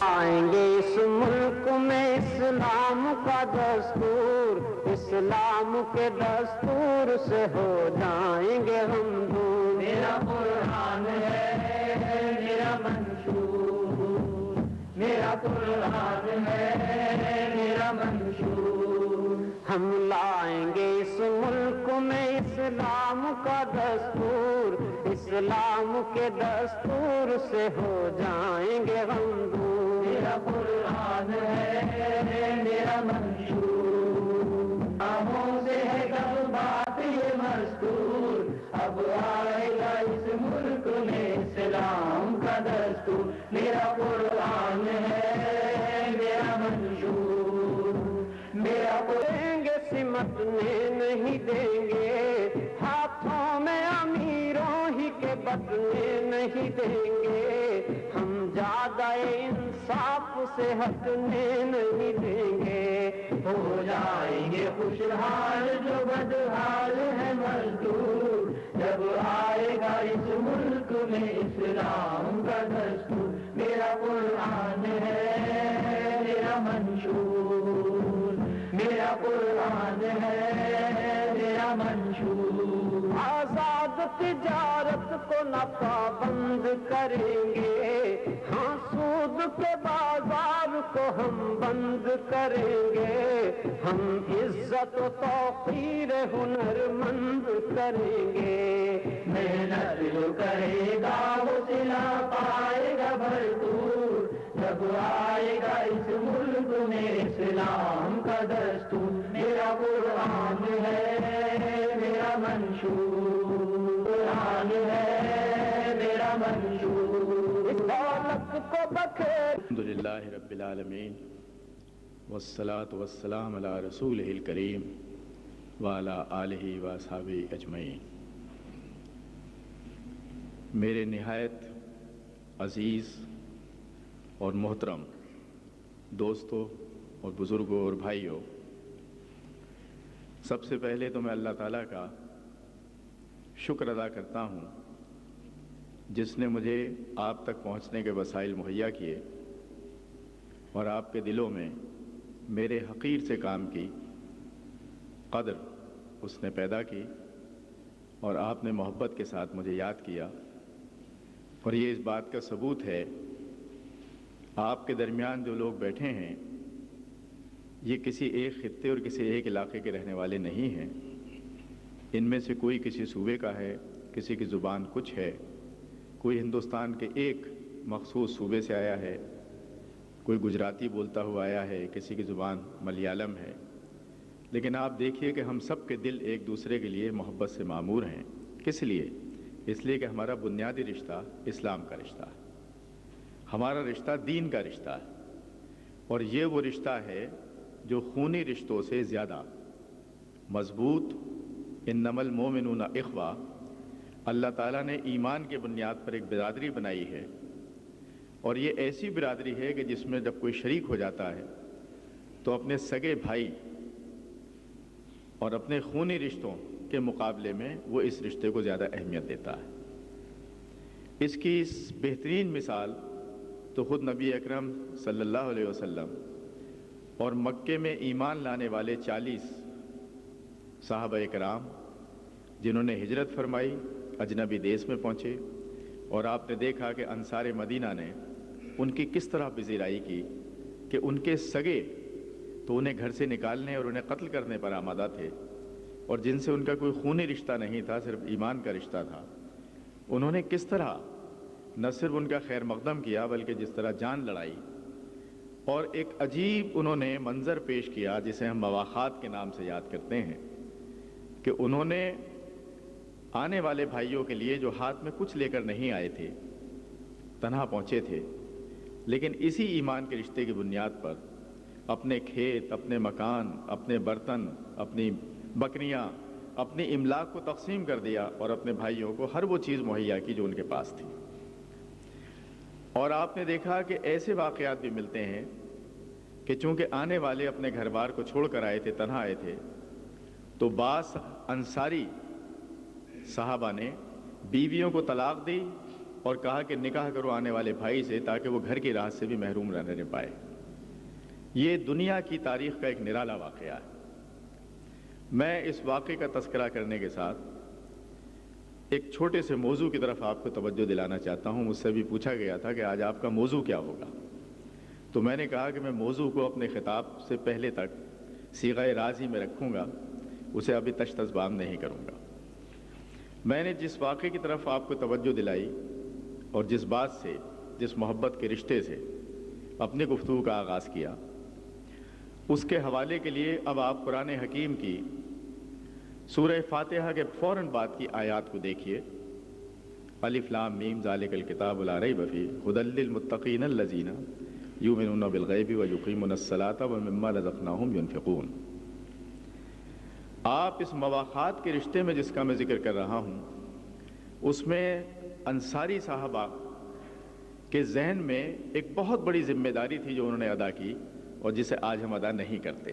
آئیں گے اس ملک میں اسلام کا دستور، اسلام کے دستور سے ہو جائیں گے ہم دور۔ میرا قرآن ہے میرا منشور، میرا قرآن ہے میرا منشور۔ ہم لائیں گے اس ملک میں اسلام کا دستور، اسلام کے دستور سے ہو جائیں گے ہم دور۔ میرا قرآن ہے میرا منشور، آنکھوں سے ہے کب بات یہ مستور، اب آئے گا اس ملک میں اسلام کا دستور۔ میرا قرآن ہے میرا منشور، میرا دیں گے سمٹنے نہیں دیں گے، ہاتھوں میں امیروں ہی کے بٹنے نہیں دیں گے، ہم زیادہ انصاف سے ہٹنے نہیں دیں گے۔ ہو جائیں گے خوشحال جو بدحال ہے مزدور، جب آئے گا اس ملک میں اسلام کا دستور۔ میرا قرآن ہے میرا منشور، میرا قرآن ہے میرا منشور۔ آزاد تجارت کو نہ پابند کریں گے، ہاں سود کے بازار کو ہم بند کریں گے، ہم عزت و توقیر ہنرمند کریں گے۔ محنت جو کرے گا وہ صلہ پائے گا بھرپور، جب آئے گا اس ملک میں اسلام کا دستور۔ میرا قرآن ہے میرا منشور، قرآن ہے میرا منشور۔ اس دولت کو بخیر الحمدللہ رب العالمین والصلاة والسلام علی رسولہ الکریم وعلی آلہ واصحابہ اجمعین۔ میرے نہایت عزیز اور محترم دوستوں اور بزرگوں اور بھائیوں، سب سے پہلے تو میں اللہ تعالیٰ کا شکر ادا کرتا ہوں جس نے مجھے آپ تک پہنچنے کے وسائل مہیا کیے اور آپ کے دلوں میں میرے حقیر سے کام کی قدر اس نے پیدا کی، اور آپ نے محبت کے ساتھ مجھے یاد کیا، اور یہ اس بات کا ثبوت ہے آپ کے درمیان جو لوگ بیٹھے ہیں یہ کسی ایک خطے اور کسی ایک علاقے کے رہنے والے نہیں ہیں، ان میں سے کوئی کسی صوبے کا ہے، کسی کی زبان کچھ ہے، کوئی ہندوستان کے ایک مخصوص صوبے سے آیا ہے، کوئی گجراتی بولتا ہوا آیا ہے، کسی کی زبان ملیالم ہے، لیکن آپ دیکھیے کہ ہم سب کے دل ایک دوسرے کے لیے محبت سے معمور ہیں۔ کس لیے؟ اس لیے کہ ہمارا بنیادی رشتہ اسلام کا رشتہ ہے، ہمارا رشتہ دین کا رشتہ ہے، اور یہ وہ رشتہ ہے جو خونی رشتوں سے زیادہ مضبوط۔ انما المؤمنون اخوہ، اللہ تعالیٰ نے ایمان کے بنیاد پر ایک برادری بنائی ہے، اور یہ ایسی برادری ہے کہ جس میں جب کوئی شریک ہو جاتا ہے تو اپنے سگے بھائی اور اپنے خونی رشتوں کے مقابلے میں وہ اس رشتے کو زیادہ اہمیت دیتا ہے۔ اس کی بہترین مثال تو خود نبی اکرم صلی اللہ علیہ وسلم اور مکے میں ایمان لانے والے 40 صحابہ کرام جنہوں نے ہجرت فرمائی، اجنبی دیس میں پہنچے، اور آپ نے دیکھا کہ انصار مدینہ نے ان کی کس طرح پذیرائی کی کہ ان کے سگے تو انہیں گھر سے نکالنے اور انہیں قتل کرنے پر آمادہ تھے، اور جن سے ان کا کوئی خونی رشتہ نہیں تھا، صرف ایمان کا رشتہ تھا، انہوں نے کس طرح نہ صرف ان کا خیر مقدم کیا بلکہ جس طرح جان لڑائی، اور ایک عجیب انہوں نے منظر پیش کیا جسے ہم مواخات کے نام سے یاد کرتے ہیں، کہ انہوں نے آنے والے بھائیوں کے لیے جو ہاتھ میں کچھ لے کر نہیں آئے تھے، تنہا پہنچے تھے، لیکن اسی ایمان کے رشتے کی بنیاد پر اپنے کھیت، اپنے مکان، اپنے برتن، اپنی بکریاں، اپنی املاک کو تقسیم کر دیا اور اپنے بھائیوں کو ہر وہ چیز مہیا کی جو ان کے پاس تھی۔ اور آپ نے دیکھا کہ ایسے واقعات بھی ملتے ہیں کہ چونکہ آنے والے اپنے گھر بار کو چھوڑ کر آئے تھے، تنہا آئے تھے، تو بعض انصاری صحابہ نے بیویوں کو طلاق دی اور کہا کہ نکاح کرو آنے والے بھائی سے تاکہ وہ گھر کی راحت سے بھی محروم نہ رہ پائے۔ یہ دنیا کی تاریخ کا ایک نرالا واقعہ ہے۔ میں اس واقعے کا تذکرہ کرنے کے ساتھ ایک چھوٹے سے موضوع کی طرف آپ کو توجہ دلانا چاہتا ہوں۔ مجھ سے بھی پوچھا گیا تھا کہ آج آپ کا موضوع کیا ہوگا، تو میں نے کہا کہ میں موضوع کو اپنے خطاب سے پہلے تک صیغہ راضی میں رکھوں گا، اسے ابھی تشت ازبام نہیں کروں گا۔ میں نے جس واقعے کی طرف آپ کو توجہ دلائی اور جس بات سے، جس محبت کے رشتے سے اپنی گفتگو کا آغاز کیا، اس کے حوالے کے لیے اب آپ قرآن حکیم کی سورہ فاتحہ کے فوراً بعد کی آیات کو دیکھیے۔ الف لام میم ذالک الکتاب لا ریب فیہ ھدی للمتقین الذین یؤمنون بالغیب ویقیمون الصلاۃ ومما رزقناہم ینفقون۔ آپ اس مواخات کے رشتے میں جس کا میں ذکر کر رہا ہوں، اس میں انصاری صحابہ کے ذہن میں ایک بہت بڑی ذمہ داری تھی جو انہوں نے ادا کی، اور جسے آج ہم ادا نہیں کرتے۔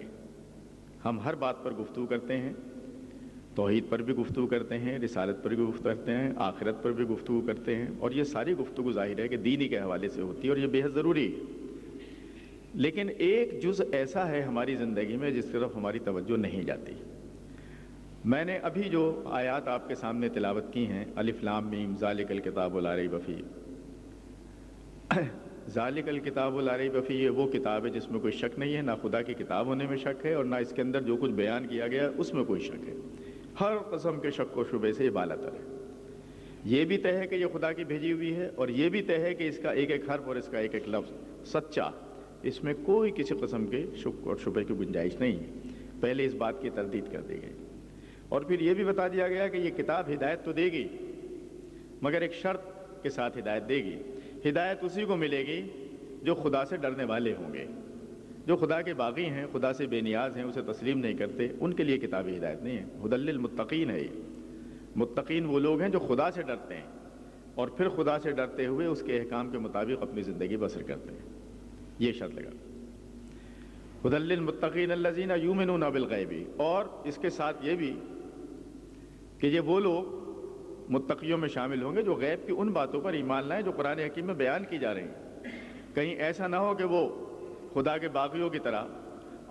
ہم ہر بات پر گفتگو کرتے ہیں، توحید پر بھی گفتگو کرتے ہیں، رسالت پر بھی گفتگو کرتے ہیں، آخرت پر بھی گفتگو کرتے ہیں، اور یہ ساری گفتگو ظاہر ہے کہ دینی کے حوالے سے ہوتی ہے، اور یہ بے حد ضروری ہے۔ لیکن ایک جز ایسا ہے ہماری زندگی میں جس طرف ہماری توجہ نہیں جاتی۔ میں نے ابھی جو آیات آپ کے سامنے تلاوت کی ہیں، الف لام میم ذالک الکتاب لا ریب فیہ، ذالک الکتاب لا ریب فیہ، یہ وہ کتاب ہے جس میں کوئی شک نہیں ہے، نہ خدا کی کتاب ہونے میں شک ہے اور نہ اس کے اندر جو کچھ بیان کیا گیا ہے اس میں کوئی شک ہے۔ ہر قسم کے شک و شبے سے یہ بالاتر ہے۔ یہ بھی طے ہے کہ یہ خدا کی بھیجی ہوئی ہے، اور یہ بھی طے ہے کہ اس کا ایک ایک حرف اور اس کا ایک ایک لفظ سچا، اس میں کوئی کسی قسم کے شک اور شبے کی گنجائش نہیں ہے۔ پہلے اس بات کی تردید کر دی گئی، اور پھر یہ بھی بتا دیا گیا کہ یہ کتاب ہدایت تو دے گی، مگر ایک شرط کے ساتھ ہدایت دے گی۔ ہدایت اسی کو ملے گی جو خدا سے ڈرنے والے ہوں گے۔ جو خدا کے باغی ہیں، خدا سے بے نیاز ہیں، اسے تسلیم نہیں کرتے، ان کے لیے کتاب ہدایت نہیں ہے۔ ھدی للمتقین ہے۔ یہ متقین وہ لوگ ہیں جو خدا سے ڈرتے ہیں اور پھر خدا سے ڈرتے ہوئے اس کے احکام کے مطابق اپنی زندگی بسر کرتے ہیں۔ یہ شرط لگا، ھدی للمتقین الذین یؤمنون بالغیب، اور اس کے ساتھ یہ بھی کہ یہ وہ لوگ متقیوں میں شامل ہوں گے جو غیب کی ان باتوں پر ایمان لائیں جو قرآن حکیم میں بیان کی جا رہی ہیں۔ کہیں ایسا نہ ہو کہ وہ خدا کے باغیوں کی طرح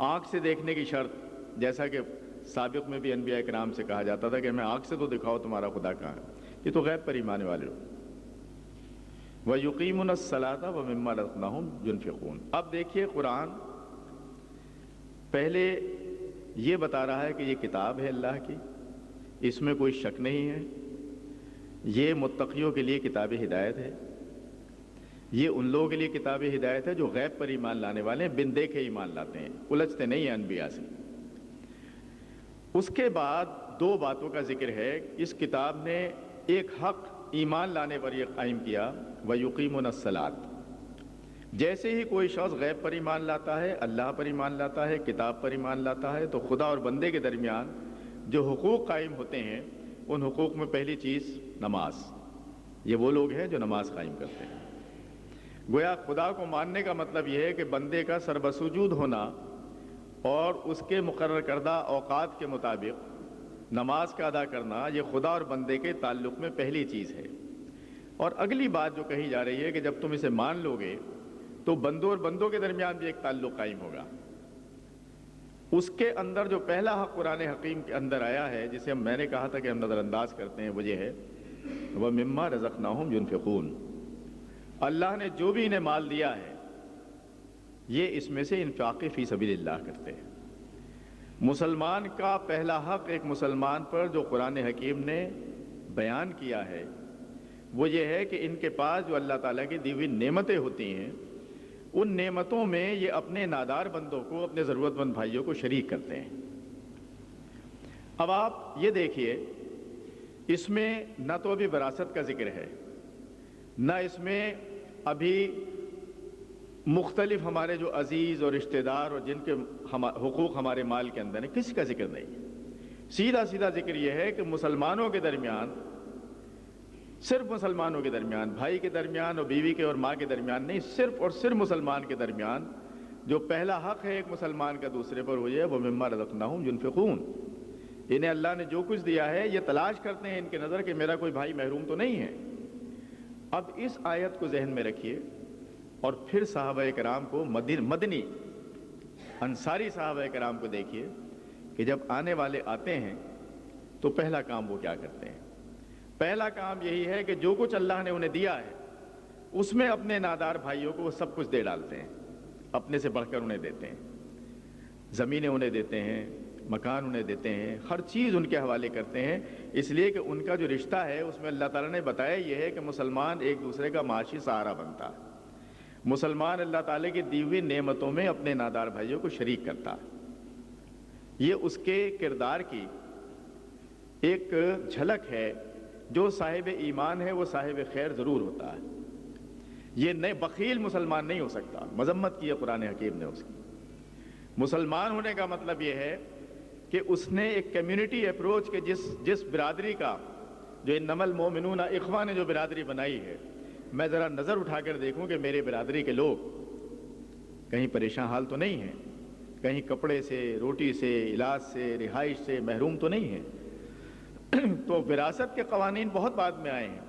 آنکھ سے دیکھنے کی شرط، جیسا کہ سابق میں بھی انبیاء کرام سے کہا جاتا تھا کہ ہمیں آنکھ سے تو دکھاؤ تمہارا خدا کہاں ہے، یہ تو غیب پر ایمان والے لوگ۔ وَيُقِيمُونَ الصَّلَاةَ وَمِمَّا رَزَقْنَاهُمْ يُنْفِقُونَ۔ اب دیکھیے، قرآن پہلے یہ بتا رہا ہے کہ یہ کتاب ہے اللہ کی، اس میں کوئی شک نہیں ہے، یہ متقیوں کے لیے کتاب ہدایت ہے، یہ ان لوگوں کے لیے کتاب ہدایت ہے جو غیب پر ایمان لانے والے ہیں، بن دیکھے ایمان لاتے ہیں، الجھتے نہیں ہیں انبیاء سے۔ اس کے بعد دو باتوں کا ذکر ہے۔ اس کتاب نے ایک حق ایمان لانے پر یہ قائم کیا، وَيُقِيمُونَ الصَّلَاةَ۔ جیسے ہی کوئی شخص غیب پر ایمان لاتا ہے، اللہ پر ایمان لاتا ہے، کتاب پر ایمان لاتا ہے، تو خدا اور بندے کے درمیان جو حقوق قائم ہوتے ہیں، ان حقوق میں پہلی چیز نماز۔ یہ وہ لوگ ہیں جو نماز قائم کرتے ہیں۔ گویا خدا کو ماننے کا مطلب یہ ہے کہ بندے کا سربسجود ہونا اور اس کے مقرر کردہ اوقات کے مطابق نماز کا ادا کرنا، یہ خدا اور بندے کے تعلق میں پہلی چیز ہے۔ اور اگلی بات جو کہی جا رہی ہے کہ جب تم اسے مان لو گے تو بندوں اور بندوں کے درمیان بھی ایک تعلق قائم ہوگا۔ اس کے اندر جو پہلا حق قرآن حکیم کے اندر آیا ہے، جسے میں نے کہا تھا کہ ہم نظر انداز کرتے ہیں، وہ یہ ہے وَمِمَّا رَزَقْنَاهُمْ يُنْفِقُونَ۔ اللہ نے جو بھی انہیں مال دیا ہے، یہ اس میں سے انفاق فی سبیل اللہ کرتے ہیں۔ مسلمان کا پہلا حق ایک مسلمان پر جو قرآن حکیم نے بیان کیا ہے، وہ یہ ہے کہ ان کے پاس جو اللہ تعالیٰ کی دی ہوئی نعمتیں ہوتی ہیں، ان نعمتوں میں یہ اپنے نادار بندوں کو، اپنے ضرورت مند بھائیوں کو شریک کرتے ہیں۔ اب آپ یہ دیکھیے، اس میں نہ تو ابھی وراثت کا ذکر ہے، نہ اس میں ابھی مختلف ہمارے جو عزیز اور رشتہ دار اور جن کے حقوق ہمارے مال کے اندر ہیں، کسی کا ذکر نہیں۔ سیدھا سیدھا ذکر یہ ہے کہ مسلمانوں کے درمیان، صرف مسلمانوں کے درمیان، بھائی کے درمیان اور بیوی کے اور ماں کے درمیان نہیں، صرف اور صرف مسلمان کے درمیان جو پہلا حق ہے ایک مسلمان کا دوسرے پر، وہ یہ ہے وَمِمَّا رَزَقْنَاهُمْ يُنْفِقُونَ۔ انہیں اللہ نے جو کچھ دیا ہے، یہ تلاش کرتے ہیں ان کے نظر کہ میرا کوئی بھائی محروم تو نہیں ہے، اب اس آیت کو ذہن میں رکھیے اور پھر صحابہ کرام کو مدنی انصاری صحابہ کرام کو دیکھیے کہ جب آنے والے آتے ہیں تو پہلا کام وہ کیا کرتے ہیں. پہلا کام یہی ہے کہ جو کچھ اللہ نے انہیں دیا ہے اس میں اپنے نادار بھائیوں کو وہ سب کچھ دے ڈالتے ہیں, اپنے سے بڑھ کر انہیں دیتے ہیں. زمینیں انہیں دیتے ہیں, مکان انہیں دیتے ہیں, ہر چیز ان کے حوالے کرتے ہیں, اس لیے کہ ان کا جو رشتہ ہے اس میں اللہ تعالیٰ نے بتایا یہ ہے کہ مسلمان ایک دوسرے کا معاشی سہارا بنتا ہے. مسلمان اللہ تعالیٰ کی دی ہوئی نعمتوں میں اپنے نادار بھائیوں کو شریک کرتا ہے. یہ اس کے کردار کی ایک جھلک ہے. جو صاحب ایمان ہے وہ صاحب خیر ضرور ہوتا ہے. یہ نئے بخیل مسلمان نہیں ہو سکتا. مذمت کی ہے قرآن حکیم نے اس کی. مسلمان ہونے کا مطلب یہ ہے کہ اس نے ایک کمیونٹی اپروچ کے جس برادری کا جو انما المؤمنون اخوہ نے جو برادری بنائی ہے, میں ذرا نظر اٹھا کر دیکھوں کہ میرے برادری کے لوگ کہیں پریشان حال تو نہیں ہیں, کہیں کپڑے سے, روٹی سے, علاج سے, رہائش سے محروم تو نہیں ہیں. تو وراثت کے قوانین بہت بعد میں آئے ہیں,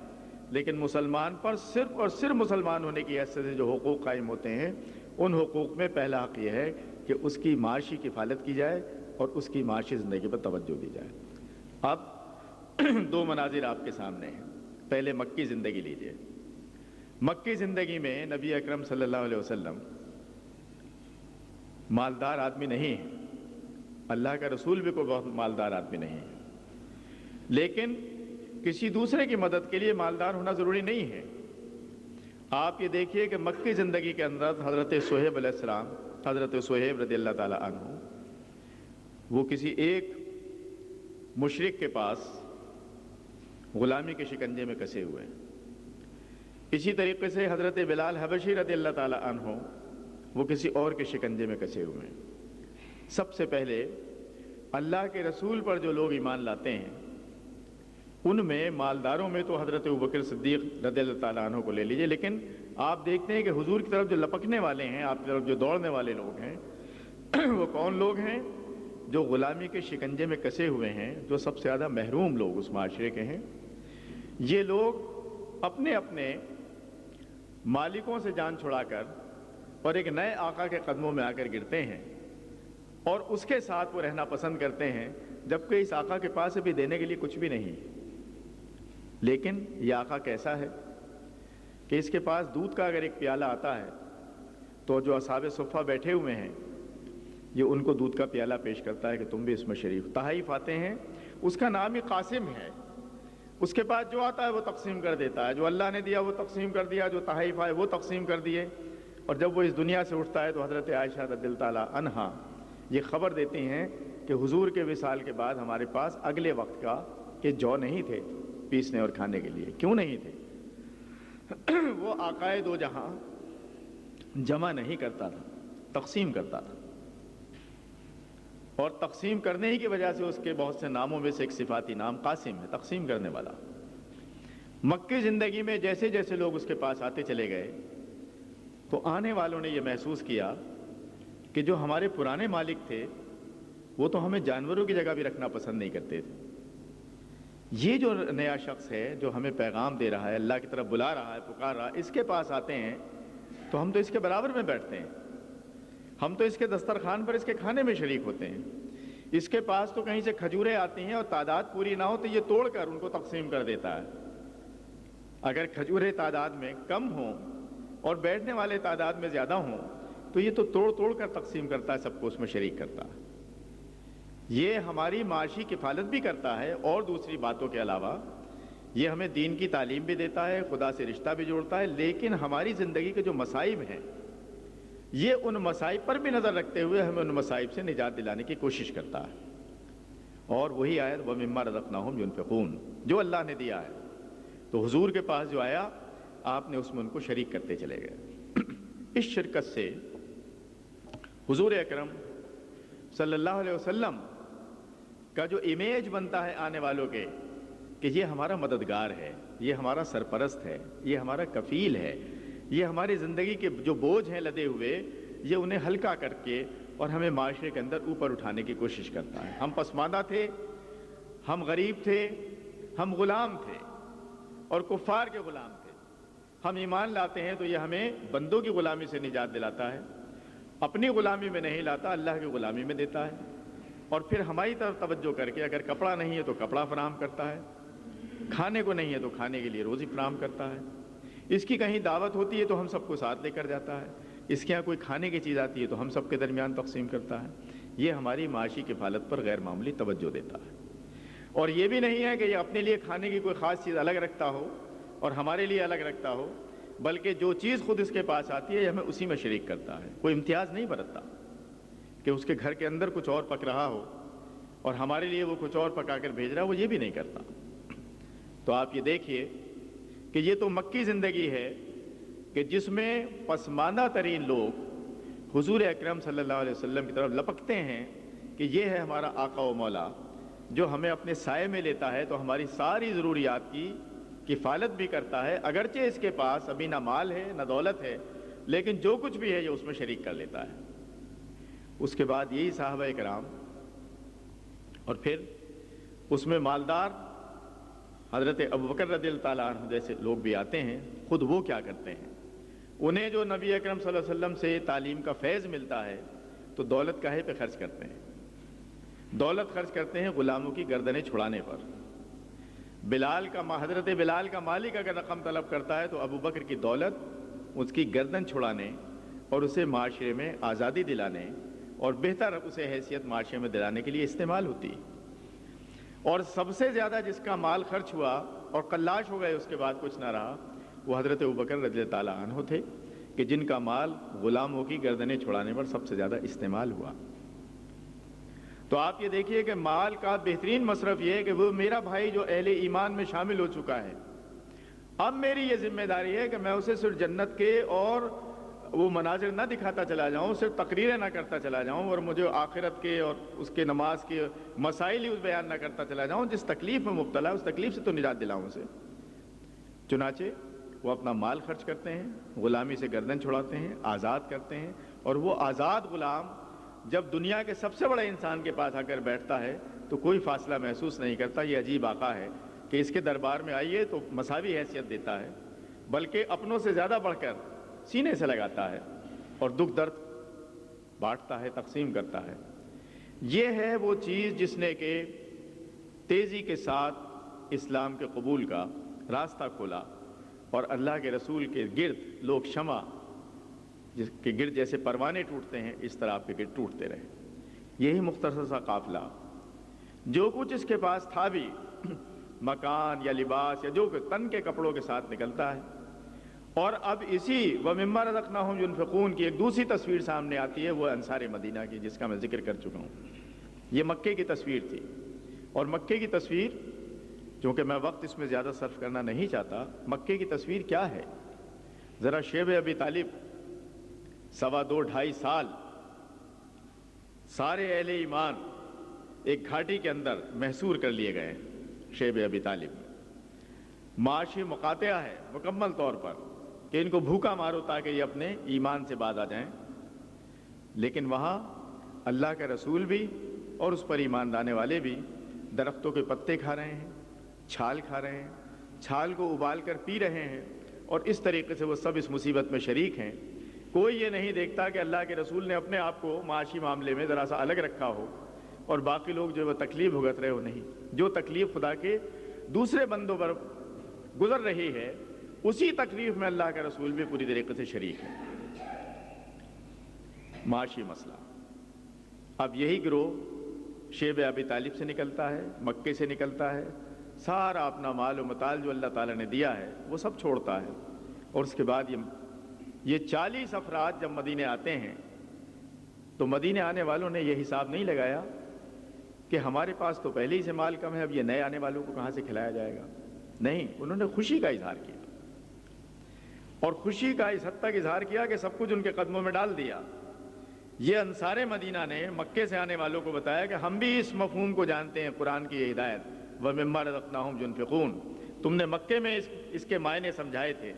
لیکن مسلمان پر صرف اور صرف مسلمان ہونے کی حیثیت سے جو حقوق قائم ہوتے ہیں ان حقوق میں پہلا حق یہ ہے کہ اس کی معاشی کفالت کی جائے اور اس کی معاشی زندگی پر توجہ دی جائے. اب دو مناظر آپ کے سامنے ہیں. پہلے مکی زندگی لیجئے. مکی زندگی میں نبی اکرم صلی اللہ علیہ وسلم مالدار آدمی نہیں ہے, اللہ کا رسول بھی کوئی بہت مالدار آدمی نہیں ہے, لیکن کسی دوسرے کی مدد کے لیے مالدار ہونا ضروری نہیں ہے. آپ یہ دیکھیے کہ مکی زندگی کے اندر حضرت صہیب علیہ السلام, حضرت صہیب رضی اللہ تعالیٰ عنہ, وہ کسی ایک مشرک کے پاس غلامی کے شکنجے میں کسے ہوئے ہیں. اسی طریقے سے حضرت بلال حبشی رضی اللہ تعالیٰ عنہ, وہ کسی اور کے شکنجے میں کسے ہوئے ہیں. سب سے پہلے اللہ کے رسول پر جو لوگ ایمان لاتے ہیں ان میں مالداروں میں تو حضرت ابوبکر صدیق رضی اللہ تعالیٰ عنہ کو لے لیجئے, لیکن آپ دیکھتے ہیں کہ حضور کی طرف جو لپکنے والے ہیں, آپ کی طرف جو دوڑنے والے لوگ ہیں وہ کون لوگ ہیں؟ جو غلامی کے شکنجے میں کسے ہوئے ہیں, جو سب سے زیادہ محروم لوگ اس معاشرے کے ہیں. یہ لوگ اپنے اپنے مالکوں سے جان چھڑا کر اور ایک نئے آقا کے قدموں میں آ کر گرتے ہیں اور اس کے ساتھ وہ رہنا پسند کرتے ہیں, جبکہ اس آقا کے پاس ابھی دینے کے لیے کچھ بھی نہیں. لیکن یہ آقا کیسا ہے کہ اس کے پاس دودھ کا اگر ایک پیالہ آتا ہے تو جو اصحاب صفہ بیٹھے ہوئے ہیں یہ ان کو دودھ کا پیالہ پیش کرتا ہے کہ تم بھی اس میں شریک. تحائف آتے ہیں, اس کا نام ہی قاسم ہے. اس کے پاس جو آتا ہے وہ تقسیم کر دیتا ہے, جو اللہ نے دیا وہ تقسیم کر دیا, جو تحائف آئے وہ تقسیم کر دیے. اور جب وہ اس دنیا سے اٹھتا ہے تو حضرت عائشہ رضی اللہ تعالیٰ عنہا یہ خبر دیتی ہیں کہ حضور کے وصال کے بعد ہمارے پاس اگلے وقت کا کہ جو نہیں تھے پیسنے اور کھانے کے لیے. کیوں نہیں تھے؟ وہ آقائے دو جہاں جمع نہیں کرتا تھا, تقسیم کرتا تھا, اور تقسیم کرنے ہی کی وجہ سے اس کے بہت سے ناموں میں سے ایک صفاتی نام قاسم ہے, تقسیم کرنے والا. مکی زندگی میں جیسے جیسے لوگ اس کے پاس آتے چلے گئے تو آنے والوں نے یہ محسوس کیا کہ جو ہمارے پرانے مالک تھے وہ تو ہمیں جانوروں کی جگہ بھی رکھنا پسند نہیں کرتے تھے. یہ جو نیا شخص ہے جو ہمیں پیغام دے رہا ہے, اللہ کی طرف بلا رہا ہے, پکار رہا ہے, اس کے پاس آتے ہیں تو ہم تو اس کے برابر میں بیٹھتے ہیں, ہم تو اس کے دسترخوان پر اس کے کھانے میں شریک ہوتے ہیں. اس کے پاس تو کہیں سے کھجوریں آتی ہیں اور تعداد پوری نہ ہو تو یہ توڑ کر ان کو تقسیم کر دیتا ہے. اگر کھجوریں تعداد میں کم ہوں اور بیٹھنے والے تعداد میں زیادہ ہوں تو یہ تو توڑ توڑ کر تقسیم کرتا ہے, سب کو اس میں شریک کرتا ہے. یہ ہماری معاشی کفالت بھی کرتا ہے اور دوسری باتوں کے علاوہ یہ ہمیں دین کی تعلیم بھی دیتا ہے, خدا سے رشتہ بھی جوڑتا ہے. لیکن ہماری زندگی کے جو مصائب ہیں یہ ان مصائب پر بھی نظر رکھتے ہوئے ہمیں ان مصائب سے نجات دلانے کی کوشش کرتا ہے. اور وہی آیت وَمِمَّا رَزَقْنَاهُمْ يُنْفِقُونَ جو اللہ نے دیا ہے, تو حضور کے پاس جو آیا آپ نے اس میں ان کو شریک کرتے چلے گئے. اس شرکت سے حضور اکرم صلی اللہ علیہ وسلم کا جو امیج بنتا ہے آنے والوں کے کہ یہ ہمارا مددگار ہے, یہ ہمارا سرپرست ہے, یہ ہمارا کفیل ہے, یہ ہماری زندگی کے جو بوجھ ہیں لدے ہوئے یہ انہیں ہلکا کر کے اور ہمیں معاشرے کے اندر اوپر اٹھانے کی کوشش کرتا ہے. ہم پسماندہ تھے, ہم غریب تھے, ہم غلام تھے اور کفار کے غلام تھے. ہم ایمان لاتے ہیں تو یہ ہمیں بندوں کی غلامی سے نجات دلاتا ہے، اپنی غلامی میں نہیں لاتا، اللہ کی غلامی میں دیتا ہے، اور پھر ہماری طرف توجہ کر کے اگر کپڑا نہیں ہے تو کپڑا فراہم کرتا ہے، کھانے کو نہیں ہے تو کھانے کے لیے روزی فراہم کرتا ہے، اس کی کہیں دعوت ہوتی ہے تو ہم سب کو ساتھ لے کر جاتا ہے، اس کے یہاں کوئی کھانے کی چیز آتی ہے تو ہم سب کے درمیان تقسیم کرتا ہے۔ یہ ہماری معاشی کفالت پر غیر معمولی توجہ دیتا ہے۔ اور یہ بھی نہیں ہے کہ یہ اپنے لیے کھانے کی کوئی خاص چیز الگ رکھتا ہو اور ہمارے لیے الگ رکھتا ہو، بلکہ جو چیز خود اس کے پاس آتی ہے ہمیں اسی میں شریک کرتا ہے، کوئی امتیاز نہیں برتتا کہ اس کے گھر کے اندر کچھ اور پک رہا ہو اور ہمارے لیے وہ کچھ اور پکا کر بھیج رہا ہے، وہ یہ بھی نہیں کرتا۔ تو آپ یہ دیکھیے کہ یہ تو مکی زندگی ہے کہ جس میں پسماندہ ترین لوگ حضور اکرم صلی اللہ علیہ وسلم کی طرف لپکتے ہیں کہ یہ ہے ہمارا آقا و مولا جو ہمیں اپنے سائے میں لیتا ہے تو ہماری ساری ضروریات کی کفالت بھی کرتا ہے، اگرچہ اس کے پاس ابھی نہ مال ہے نہ دولت ہے، لیکن جو کچھ بھی ہے یہ اس میں شریک کر لیتا ہے۔ اس کے بعد یہی صحابہ کرام اور پھر اس میں مالدار حضرت ابوبکر رضی اللہ تعالیٰ عنہ جیسے لوگ بھی آتے ہیں، خود وہ کیا کرتے ہیں، انہیں جو نبی اکرم صلی اللہ علیہ وسلم سے تعلیم کا فیض ملتا ہے تو دولت کاہے پہ خرچ کرتے ہیں؟ دولت خرچ کرتے ہیں غلاموں کی گردنیں چھڑانے پر۔ حضرت بلال کا مالک اگر رقم طلب کرتا ہے تو ابوبکر کی دولت اس کی گردن چھڑانے اور اسے معاشرے میں آزادی دلانے اور بہتر اسے حیثیت معاشرے میں دلانے کے لیے استعمال ہوتی ہے۔ اور سب سے زیادہ جس کا مال خرچ ہوا اور قلاش ہو گئے اس کے بعد کچھ نہ رہا، وہ حضرت ابوبکر رضی اللہ تعالیٰ عنہ تھے کہ جن کا مال غلاموں کی گردنیں چھڑانے پر سب سے زیادہ استعمال ہوا۔ تو آپ یہ دیکھیے کہ مال کا بہترین مصرف یہ ہے کہ وہ میرا بھائی جو اہل ایمان میں شامل ہو چکا ہے، اب میری یہ ذمہ داری ہے کہ میں اسے صرف جنت کے اور وہ مناظر نہ دکھاتا چلا جاؤں، صرف تقریریں نہ کرتا چلا جاؤں اور مجھے آخرت کے اور اس کے نماز کے مسائل ہی بیان نہ کرتا چلا جاؤں، جس تکلیف میں مبتلا ہے اس تکلیف سے تو نجات دلاؤں اسے۔ چنانچہ وہ اپنا مال خرچ کرتے ہیں، غلامی سے گردن چھڑاتے ہیں، آزاد کرتے ہیں، اور وہ آزاد غلام جب دنیا کے سب سے بڑے انسان کے پاس آ کر بیٹھتا ہے تو کوئی فاصلہ محسوس نہیں کرتا، یہ عجیب آقا ہے کہ اس کے دربار میں آئیے تو مساوی حیثیت دیتا ہے، بلکہ اپنوں سے زیادہ بڑھ کر سینے سے لگاتا ہے اور دکھ درد بانٹتا ہے، تقسیم کرتا ہے۔ یہ ہے وہ چیز جس نے کہ تیزی کے ساتھ اسلام کے قبول کا راستہ کھولا اور اللہ کے رسول کے گرد لوگ شمع جس کے گرد جیسے پروانے ٹوٹتے ہیں اس طرح آپ کے گرد ٹوٹتے رہے۔ یہی مختصر سا قافلہ جو کچھ اس کے پاس تھا بھی مکان یا لباس یا جو کہ تن کے کپڑوں کے ساتھ نکلتا ہے، اور اب اسی وَمِمَّا رَزَقْنَاهُمْ يُنْفِقُونَ کی ایک دوسری تصویر سامنے آتی ہے، وہ انصار مدینہ کی جس کا میں ذکر کر چکا ہوں۔ یہ مکے کی تصویر تھی، اور مکے کی تصویر چونکہ میں وقت اس میں زیادہ صرف کرنا نہیں چاہتا، مکے کی تصویر کیا ہے ذرا شیب ابی طالب 2.5 سال سارے اہل ایمان ایک گھاٹی کے اندر محصور کر لیے گئے شیب ابی طالب میں۔ معاشی مقاطعہ ہے مکمل طور پر کہ ان کو بھوکا مارو تاکہ یہ اپنے ایمان سے باز آ جائیں، لیکن وہاں اللہ کا رسول بھی اور اس پر ایمان لانے والے بھی درختوں کے پتے کھا رہے ہیں، چھال کھا رہے ہیں، چھال کو ابال کر پی رہے ہیں، اور اس طریقے سے وہ سب اس مصیبت میں شریک ہیں۔ کوئی یہ نہیں دیکھتا کہ اللہ کے رسول نے اپنے آپ کو معاشی معاملے میں ذرا سا الگ رکھا ہو اور باقی لوگ جو وہ تکلیف بھگت رہے ہو نہیں۔ جو تکلیف خدا کے دوسرے بندوں پر گزر رہی ہے اسی تکلیف میں اللہ کا رسول بھی پوری طریقے سے شریک ہے۔ معاشی مسئلہ اب یہی گروہ شیب ابی طالب سے نکلتا ہے، مکے سے نکلتا ہے، سارا اپنا مال و متال جو اللہ تعالیٰ نے دیا ہے وہ سب چھوڑتا ہے، اور اس کے بعد یہ 40 افراد جب مدینے آتے ہیں تو مدینے آنے والوں نے یہ حساب نہیں لگایا کہ ہمارے پاس تو پہلے ہی سے مال کم ہے، اب یہ نئے آنے والوں کو کہاں سے کھلایا جائے گا۔ نہیں، انہوں نے خوشی کا اظہار کیا، اور خوشی کا اس حد تک اظہار کیا کہ سب کچھ ان کے قدموں میں ڈال دیا۔ یہ انصار مدینہ نے مکے سے آنے والوں کو بتایا کہ ہم بھی اس مفہوم کو جانتے ہیں، قرآن کی یہ ہدایت وَمِمَّا رَزَقْنَاهُمْ يُنْفِقُونَ، تم نے مکے میں اس کے معنی سمجھائے تھے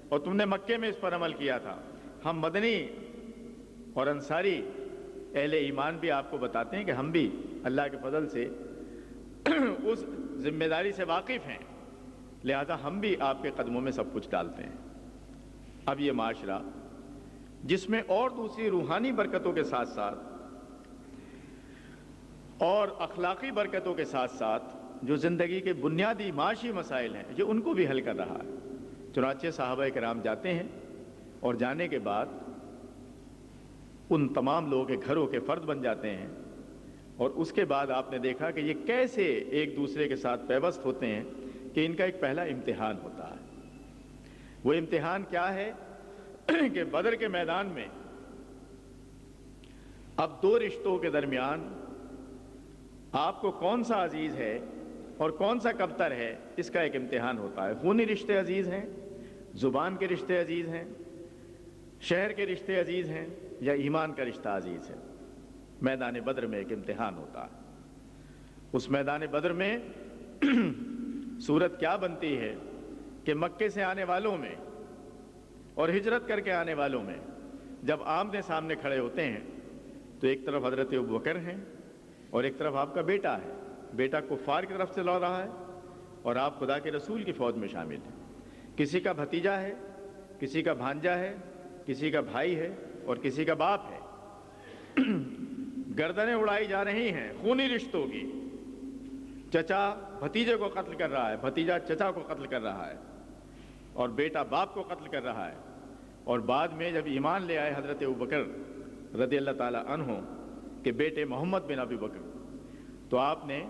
اور تم نے مکے میں اس پر عمل کیا تھا۔ ہم مدنی اور انصاری اہل ایمان بھی آپ کو بتاتے ہیں کہ ہم بھی اللہ کے فضل سے اس ذمہ داری سے واقف ہیں، لہذا ہم بھی آپ کے قدموں میں سب کچھ ڈالتے ہیں۔ اب یہ معاشرہ جس میں اور دوسری روحانی برکتوں کے ساتھ ساتھ اور اخلاقی برکتوں کے ساتھ ساتھ جو زندگی کے بنیادی معاشی مسائل ہیں یہ ان کو بھی حل کر رہا ہے. چنانچہ صحابہ کرام جاتے ہیں اور جانے کے بعد ان تمام لوگوں کے گھروں کے فرد بن جاتے ہیں, اور اس کے بعد آپ نے دیکھا کہ یہ کیسے ایک دوسرے کے ساتھ پیوست ہوتے ہیں کہ ان کا ایک پہلا امتحان ہوتا ہے. وہ امتحان کیا ہے کہ بدر کے میدان میں اب دو رشتوں کے درمیان آپ کو کون سا عزیز ہے اور کون سا کمتر ہے, اس کا ایک امتحان ہوتا ہے. خونی رشتے عزیز ہیں, زبان کے رشتے عزیز ہیں, شہر کے رشتے عزیز ہیں, یا ایمان کا رشتہ عزیز ہے. میدان بدر میں ایک امتحان ہوتا ہے. اس میدان بدر میں صورت کیا بنتی ہے کہ مکے سے آنے والوں میں اور ہجرت کر کے آنے والوں میں جب آمنے سامنے کھڑے ہوتے ہیں تو ایک طرف حضرت ابوبکر ہیں اور ایک طرف آپ کا بیٹا ہے. بیٹا کفار کی طرف سے لڑ رہا ہے اور آپ خدا کے رسول کی فوج میں شامل ہیں. کسی کا بھتیجا ہے, کسی کا بھانجا ہے, کسی کا بھائی ہے اور کسی کا باپ ہے. گردنیں اڑائی جا رہی ہیں خونی رشتوں کی. چچا بھتیجے کو قتل کر رہا ہے, بھتیجا چچا کو قتل کر رہا ہے, اور بیٹا باپ کو قتل کر رہا ہے. اور بعد میں جب ایمان لے آئے حضرت ابوبکر رضی اللہ تعالی عنہ کہ بیٹے محمد بن ابی بکر, تو آپ نے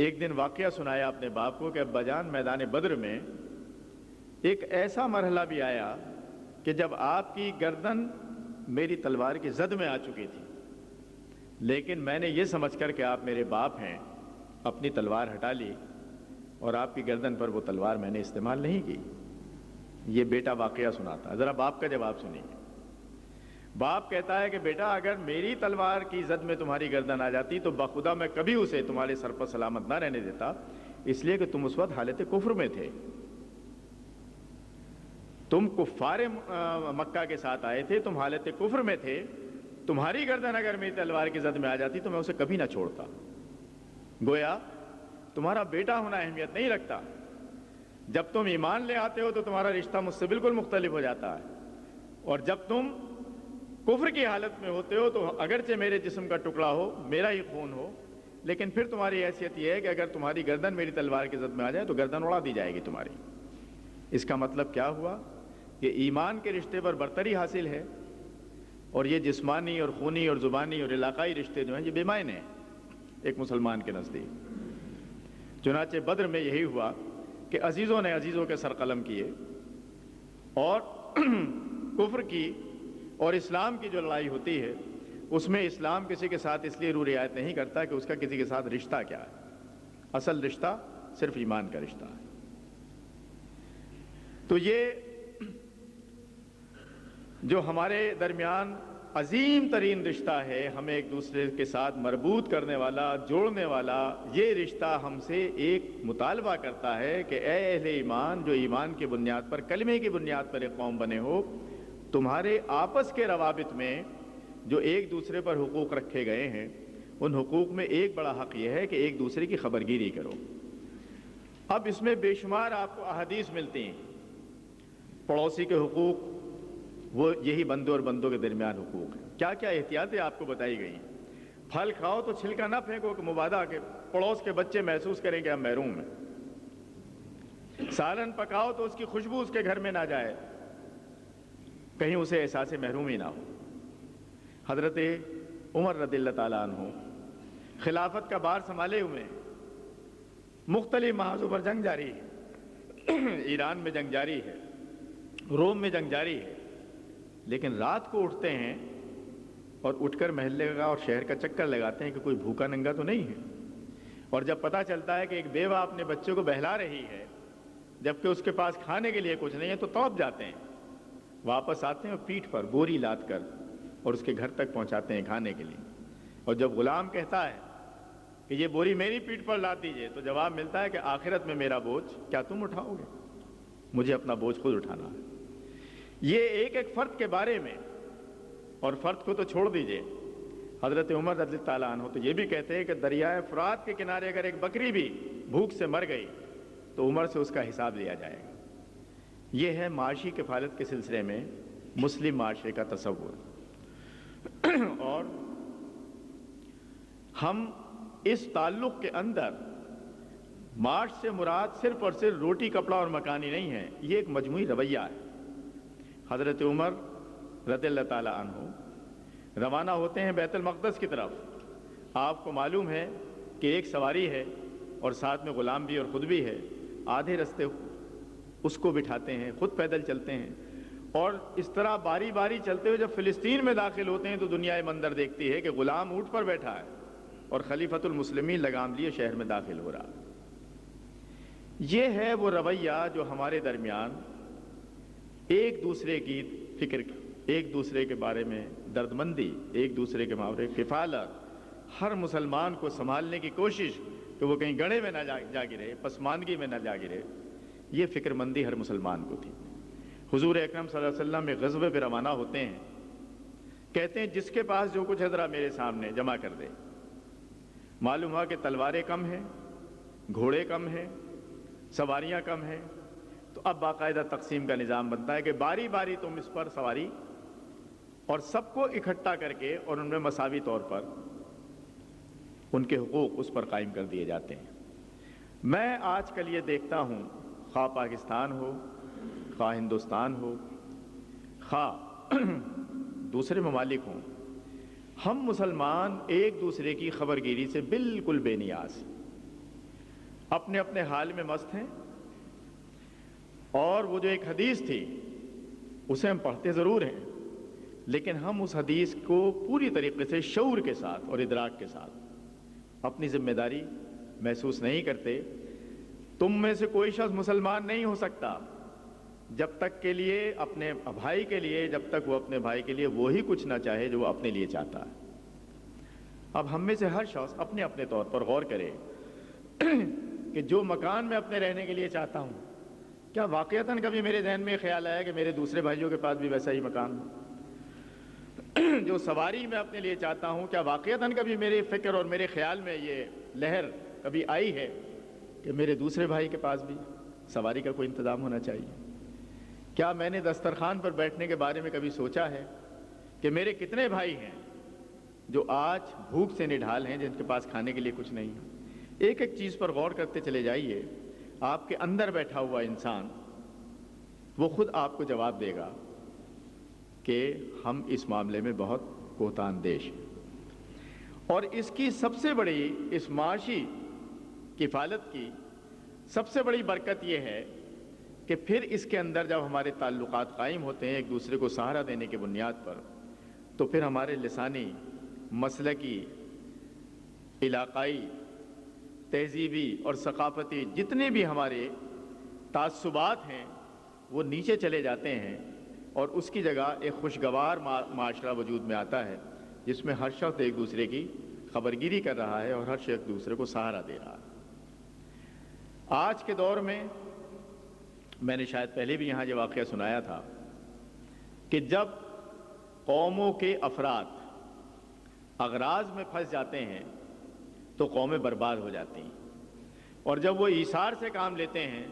ایک دن واقعہ سنایا اپنے باپ کو کہ ابا جان میدان بدر میں ایک ایسا مرحلہ بھی آیا کہ جب آپ کی گردن میری تلوار کی زد میں آ چکی تھی, لیکن میں نے یہ سمجھ کر کہ آپ میرے باپ ہیں اپنی تلوار ہٹا لی اور آپ کی گردن پر وہ تلوار میں نے استعمال نہیں کی. یہ بیٹا واقعہ سناتا. ذرا باپ کا جواب سنیے. باپ کہتا ہے کہ بیٹا اگر میری تلوار کی زد میں تمہاری گردن آ جاتی تو بخدا میں کبھی اسے تمہارے سر پر سلامت نہ رہنے دیتا, اس لیے کہ تم اس وقت حالت کفر میں تھے, تم کفار مکہ کے ساتھ آئے تھے, تم حالت کفر میں تھے. تمہاری گردن اگر میری تلوار کی زد میں آ جاتی تو میں اسے کبھی نہ چھوڑتا. گویا تمہارا بیٹا ہونا اہمیت نہیں رکھتا. جب تم ایمان لے آتے ہو تو تمہارا رشتہ مجھ سے بالکل مختلف ہو جاتا ہے, اور جب تم کفر کی حالت میں ہوتے ہو تو اگرچہ میرے جسم کا ٹکڑا ہو, میرا ہی خون ہو, لیکن پھر تمہاری حیثیت یہ ہے کہ اگر تمہاری گردن میری تلوار کی زد میں آ جائے تو گردن اڑا دی جائے گی تمہاری. اس کا مطلب کیا ہوا کہ ایمان کے رشتے پر برتری حاصل ہے, اور یہ جسمانی اور خونی اور زبانی اور علاقائی رشتے جو ہیں یہ بے معنی ہیں ایک مسلمان کے نزدیک. چنانچہ بدر میں یہی ہوا کہ عزیزوں نے عزیزوں کے سر قلم کیے, اور کفر کی اور اسلام کی جو لڑائی ہوتی ہے اس میں اسلام کسی کے ساتھ اس لیے رو رعایت نہیں کرتا کہ اس کا کسی کے ساتھ رشتہ کیا ہے. اصل رشتہ صرف ایمان کا رشتہ ہے. تو یہ جو ہمارے درمیان عظیم ترین رشتہ ہے, ہمیں ایک دوسرے کے ساتھ مربوط کرنے والا, جوڑنے والا, یہ رشتہ ہم سے ایک مطالبہ کرتا ہے کہ اے اہل ایمان جو ایمان کی بنیاد پر, کلمے کی بنیاد پر ایک قوم بنے ہو, تمہارے آپس کے روابط میں جو ایک دوسرے پر حقوق رکھے گئے ہیں ان حقوق میں ایک بڑا حق یہ ہے کہ ایک دوسرے کی خبرگیری کرو. اب اس میں بے شمار آپ کو احادیث ملتی ہیں. پڑوسی کے حقوق وہ یہی بندوں اور بندوں کے درمیان حقوق ہیں. کیا کیا احتیاطیں آپ کو بتائی گئی ہیں. پھل کھاؤ تو چھلکا نہ پھینکو کہ مبادا کہ پڑوس کے بچے محسوس کریں کہ ہم محروم ہیں. سالن پکاؤ تو اس کی خوشبو اس کے گھر میں نہ جائے, کہیں اسے احساس محرومی نہ ہو. حضرت عمر رضی اللہ تعالیٰ عنہ خلافت کا بار سنبھالے ہوئے, مختلف محاذوں پر جنگ جاری ہے, ایران میں جنگ جاری ہے, روم میں جنگ جاری ہے, لیکن رات کو اٹھتے ہیں اور اٹھ کر محلے کا اور شہر کا چکر لگاتے ہیں کہ کوئی بھوکا ننگا تو نہیں ہے. اور جب پتہ چلتا ہے کہ ایک بیوہ اپنے بچے کو بہلا رہی ہے جبکہ اس کے پاس کھانے کے لیے کچھ نہیں ہے تو توپ جاتے ہیں, واپس آتے ہیں اور پیٹھ پر بوری لاد کر اور اس کے گھر تک پہنچاتے ہیں کھانے کے لیے. اور جب غلام کہتا ہے کہ یہ بوری میری پیٹھ پر لاد دیجئے تو جواب ملتا ہے کہ آخرت میں میرا بوجھ کیا تم اٹھاؤ گے, مجھے اپنا بوجھ خود اٹھانا ہے. یہ ایک ایک فرد کے بارے میں, اور فرد کو تو چھوڑ دیجئے, حضرت عمر رضی اللہ تعالیٰ عنہ تو یہ بھی کہتے ہیں کہ دریائے فرات کے کنارے اگر ایک بکری بھی بھوک سے مر گئی تو عمر سے اس کا حساب لیا جائے گا. یہ ہے معاشی کفالت کے سلسلے میں مسلم معاشرے کا تصور. اور ہم اس تعلق کے اندر معاش سے مراد صرف اور صرف روٹی کپڑا اور مکانی نہیں ہے، یہ ایک مجموعی رویہ ہے. حضرت عمر رضی اللہ تعالی عنہ روانہ ہوتے ہیں بیت المقدس کی طرف. آپ کو معلوم ہے کہ ایک سواری ہے اور ساتھ میں غلام بھی اور خود بھی ہے. آدھے رستے اس کو بٹھاتے ہیں، خود پیدل چلتے ہیں، اور اس طرح باری باری چلتے ہوئے جب فلسطین میں داخل ہوتے ہیں تو دنیا یہ منظر دیکھتی ہے کہ غلام اونٹ پر بیٹھا ہے اور خلیفۃ المسلمین لگام لیے شہر میں داخل ہو رہا. یہ ہے وہ رویہ جو ہمارے درمیان ایک دوسرے کی فکر، ایک دوسرے کے بارے میں دردمندی، ایک دوسرے کے ماورے کفالت، ہر مسلمان کو سنبھالنے کی کوشش کہ وہ کہیں گڑھے میں نہ جا گرے، پسماندگی میں نہ جا گرے، یہ فکر مندی ہر مسلمان کو تھی. حضور اکرم صلی اللہ علیہ وسلم ایک غزوے پہ روانہ ہوتے ہیں. کہتے ہیں جس کے پاس جو کچھ ہے ذرا میرے سامنے جمع کر دے. معلوم ہوا کہ تلواریں کم ہیں، گھوڑے کم ہیں، سواریاں کم ہیں. تو اب باقاعدہ تقسیم کا نظام بنتا ہے کہ باری باری تم اس پر سواری، اور سب کو اکٹھا کر کے اور ان میں مساوی طور پر ان کے حقوق اس پر قائم کر دیے جاتے ہیں. میں آج کل یہ دیکھتا ہوں، خواہ پاکستان ہو، خواہ ہندوستان ہو، خواہ دوسرے ممالک ہوں، ہم مسلمان ایک دوسرے کی خبر گیری سے بالکل بے نیاز، اپنے اپنے حال میں مست ہیں. اور وہ جو ایک حدیث تھی اسے ہم پڑھتے ضرور ہیں، لیکن ہم اس حدیث کو پوری طریقے سے شعور کے ساتھ اور ادراک کے ساتھ اپنی ذمہ داری محسوس نہیں کرتے. تم میں سے کوئی شخص مسلمان نہیں ہو سکتا جب تک کے لیے اپنے بھائی کے لیے، جب تک وہ اپنے بھائی کے لیے وہی کچھ نہ چاہے جو وہ اپنے لیے چاہتا ہے. اب ہم میں سے ہر شخص اپنے اپنے طور پر غور کرے کہ جو مکان میں اپنے رہنے کے لیے چاہتا ہوں، کیا واقعتاً کبھی میرے ذہن میں خیال آیا کہ میرے دوسرے بھائیوں کے پاس بھی ویسا ہی مکان ہو؟ جو سواری میں اپنے لیے چاہتا ہوں، کیا واقعتاً کبھی میرے فکر اور میرے خیال میں یہ لہر کبھی آئی ہے کہ میرے دوسرے بھائی کے پاس بھی سواری کا کوئی انتظام ہونا چاہیے؟ کیا میں نے دسترخوان پر بیٹھنے کے بارے میں کبھی سوچا ہے کہ میرے کتنے بھائی ہیں جو آج بھوک سے نڈھال ہیں، جن کے پاس کھانے کے لیے کچھ نہیں ہے؟ ایک ایک چیز پر غور کرتے چلے جائیے. آپ کے اندر بیٹھا ہوا انسان وہ خود آپ کو جواب دے گا کہ ہم اس معاملے میں بہت کوتاہ اندیش ہیں. اور اس کی سب سے بڑی، اس معاشی کفالت کی سب سے بڑی برکت یہ ہے کہ پھر اس کے اندر جب ہمارے تعلقات قائم ہوتے ہیں ایک دوسرے کو سہارا دینے کی بنیاد پر، تو پھر ہمارے لسانی، مسلکی، علاقائی، تہذیبی اور ثقافتی جتنے بھی ہمارے تعصبات ہیں وہ نیچے چلے جاتے ہیں، اور اس کی جگہ ایک خوشگوار معاشرہ وجود میں آتا ہے جس میں ہر شخص ایک دوسرے کی خبرگیری کر رہا ہے اور ہر شخص ایک دوسرے کو سہارا دے رہا ہے. آج کے دور میں نے شاید پہلے بھی یہاں یہ واقعہ سنایا تھا کہ جب قوموں کے افراد اغراض میں پھنس جاتے ہیں تو قومیں برباد ہو جاتی ہیں، اور جب وہ ایثار سے کام لیتے ہیں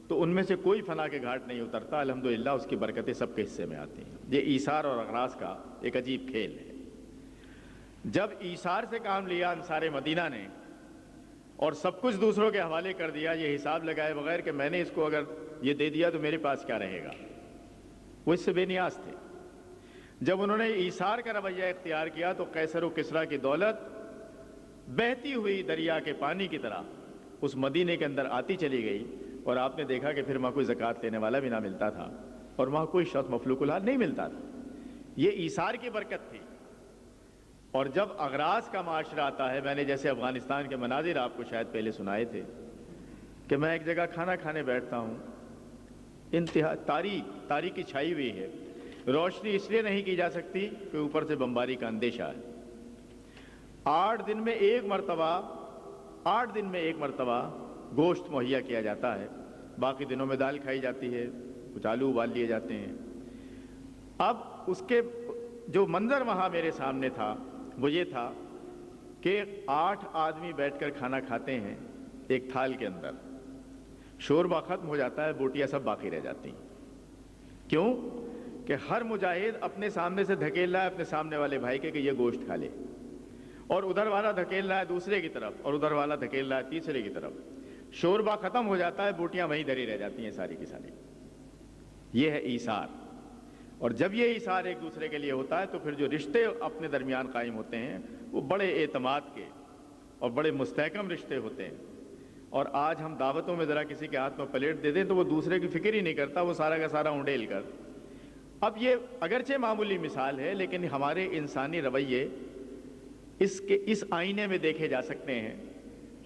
تو ان میں سے کوئی فنا کے گھاٹ نہیں اترتا. الحمدللہ اس کی برکتیں سب کے حصے میں آتی ہیں. یہ ایثار اور اغراض کا ایک عجیب کھیل ہے. جب ایثار سے کام لیا انصار مدینہ نے اور سب کچھ دوسروں کے حوالے کر دیا، یہ حساب لگائے بغیر کہ میں نے اس کو اگر یہ دے دیا تو میرے پاس کیا رہے گا، وہ اس سے بے نیاز تھے. جب انہوں نے ایثار کا رویہ اختیار کیا تو قیصر و کسریٰ کی دولت بہتی ہوئی دریا کے پانی کی طرح اس مدینے کے اندر آتی چلی گئی، اور آپ نے دیکھا کہ پھر وہاں کوئی زکوٰۃ لینے والا بھی نہ ملتا تھا اور وہاں کوئی شخص مفلوق الحال نہیں ملتا تھا. یہ ایثار کی برکت تھی. اور جب اغراض کا معاشرہ آتا ہے، میں نے جیسے افغانستان کے مناظر آپ کو شاید پہلے سنائے تھے کہ میں ایک جگہ کھانا کھانے بیٹھتا ہوں، انتہا تاریکی چھائی ہوئی ہے، روشنی اس لیے نہیں کی جا سکتی کہ اوپر سے بمباری کا اندیشہ ہے. 8 دن میں ایک مرتبہ گوشت مہیا کیا جاتا ہے، باقی دنوں میں دال کھائی جاتی ہے، کچھ آلو ابال لیے جاتے ہیں. اب اس کے جو منظر وہاں میرے سامنے تھا وہ یہ تھا کہ 8 آدمی بیٹھ کر کھانا کھاتے ہیں ایک تھال کے اندر، شوربہ ختم ہو جاتا ہے، بوٹیاں سب باقی رہ جاتی ہیں. کیوں کہ ہر مجاہد اپنے سامنے سے دھکیل رہا ہے اپنے سامنے والے بھائی کے کہ یہ گوشت کھا لے، اور ادھر والا دھکیل رہا ہے دوسرے کی طرف، اور ادھر والا دھکیل رہا ہے تیسرے کی طرف. شوربہ ختم ہو جاتا ہے، بوٹیاں وہیں دھری رہ جاتی ہیں ساری کی ساری. یہ ہے ایثار. اور جب یہ ایثار ایک دوسرے کے لیے ہوتا ہے تو پھر جو رشتے اپنے درمیان قائم ہوتے ہیں وہ بڑے اعتماد کے اور بڑے مستحکم رشتے ہوتے ہیں. اور آج ہم دعوتوں میں ذرا کسی کے ہاتھ میں پلیٹ دے دیں تو وہ دوسرے کی فکر ہی نہیں کرتا، وہ سارا کا سارا اونڈیل کر. اب یہ اگرچہ معمولی مثال ہے لیکن ہمارے انسانی رویے اس آئینے میں دیکھے جا سکتے ہیں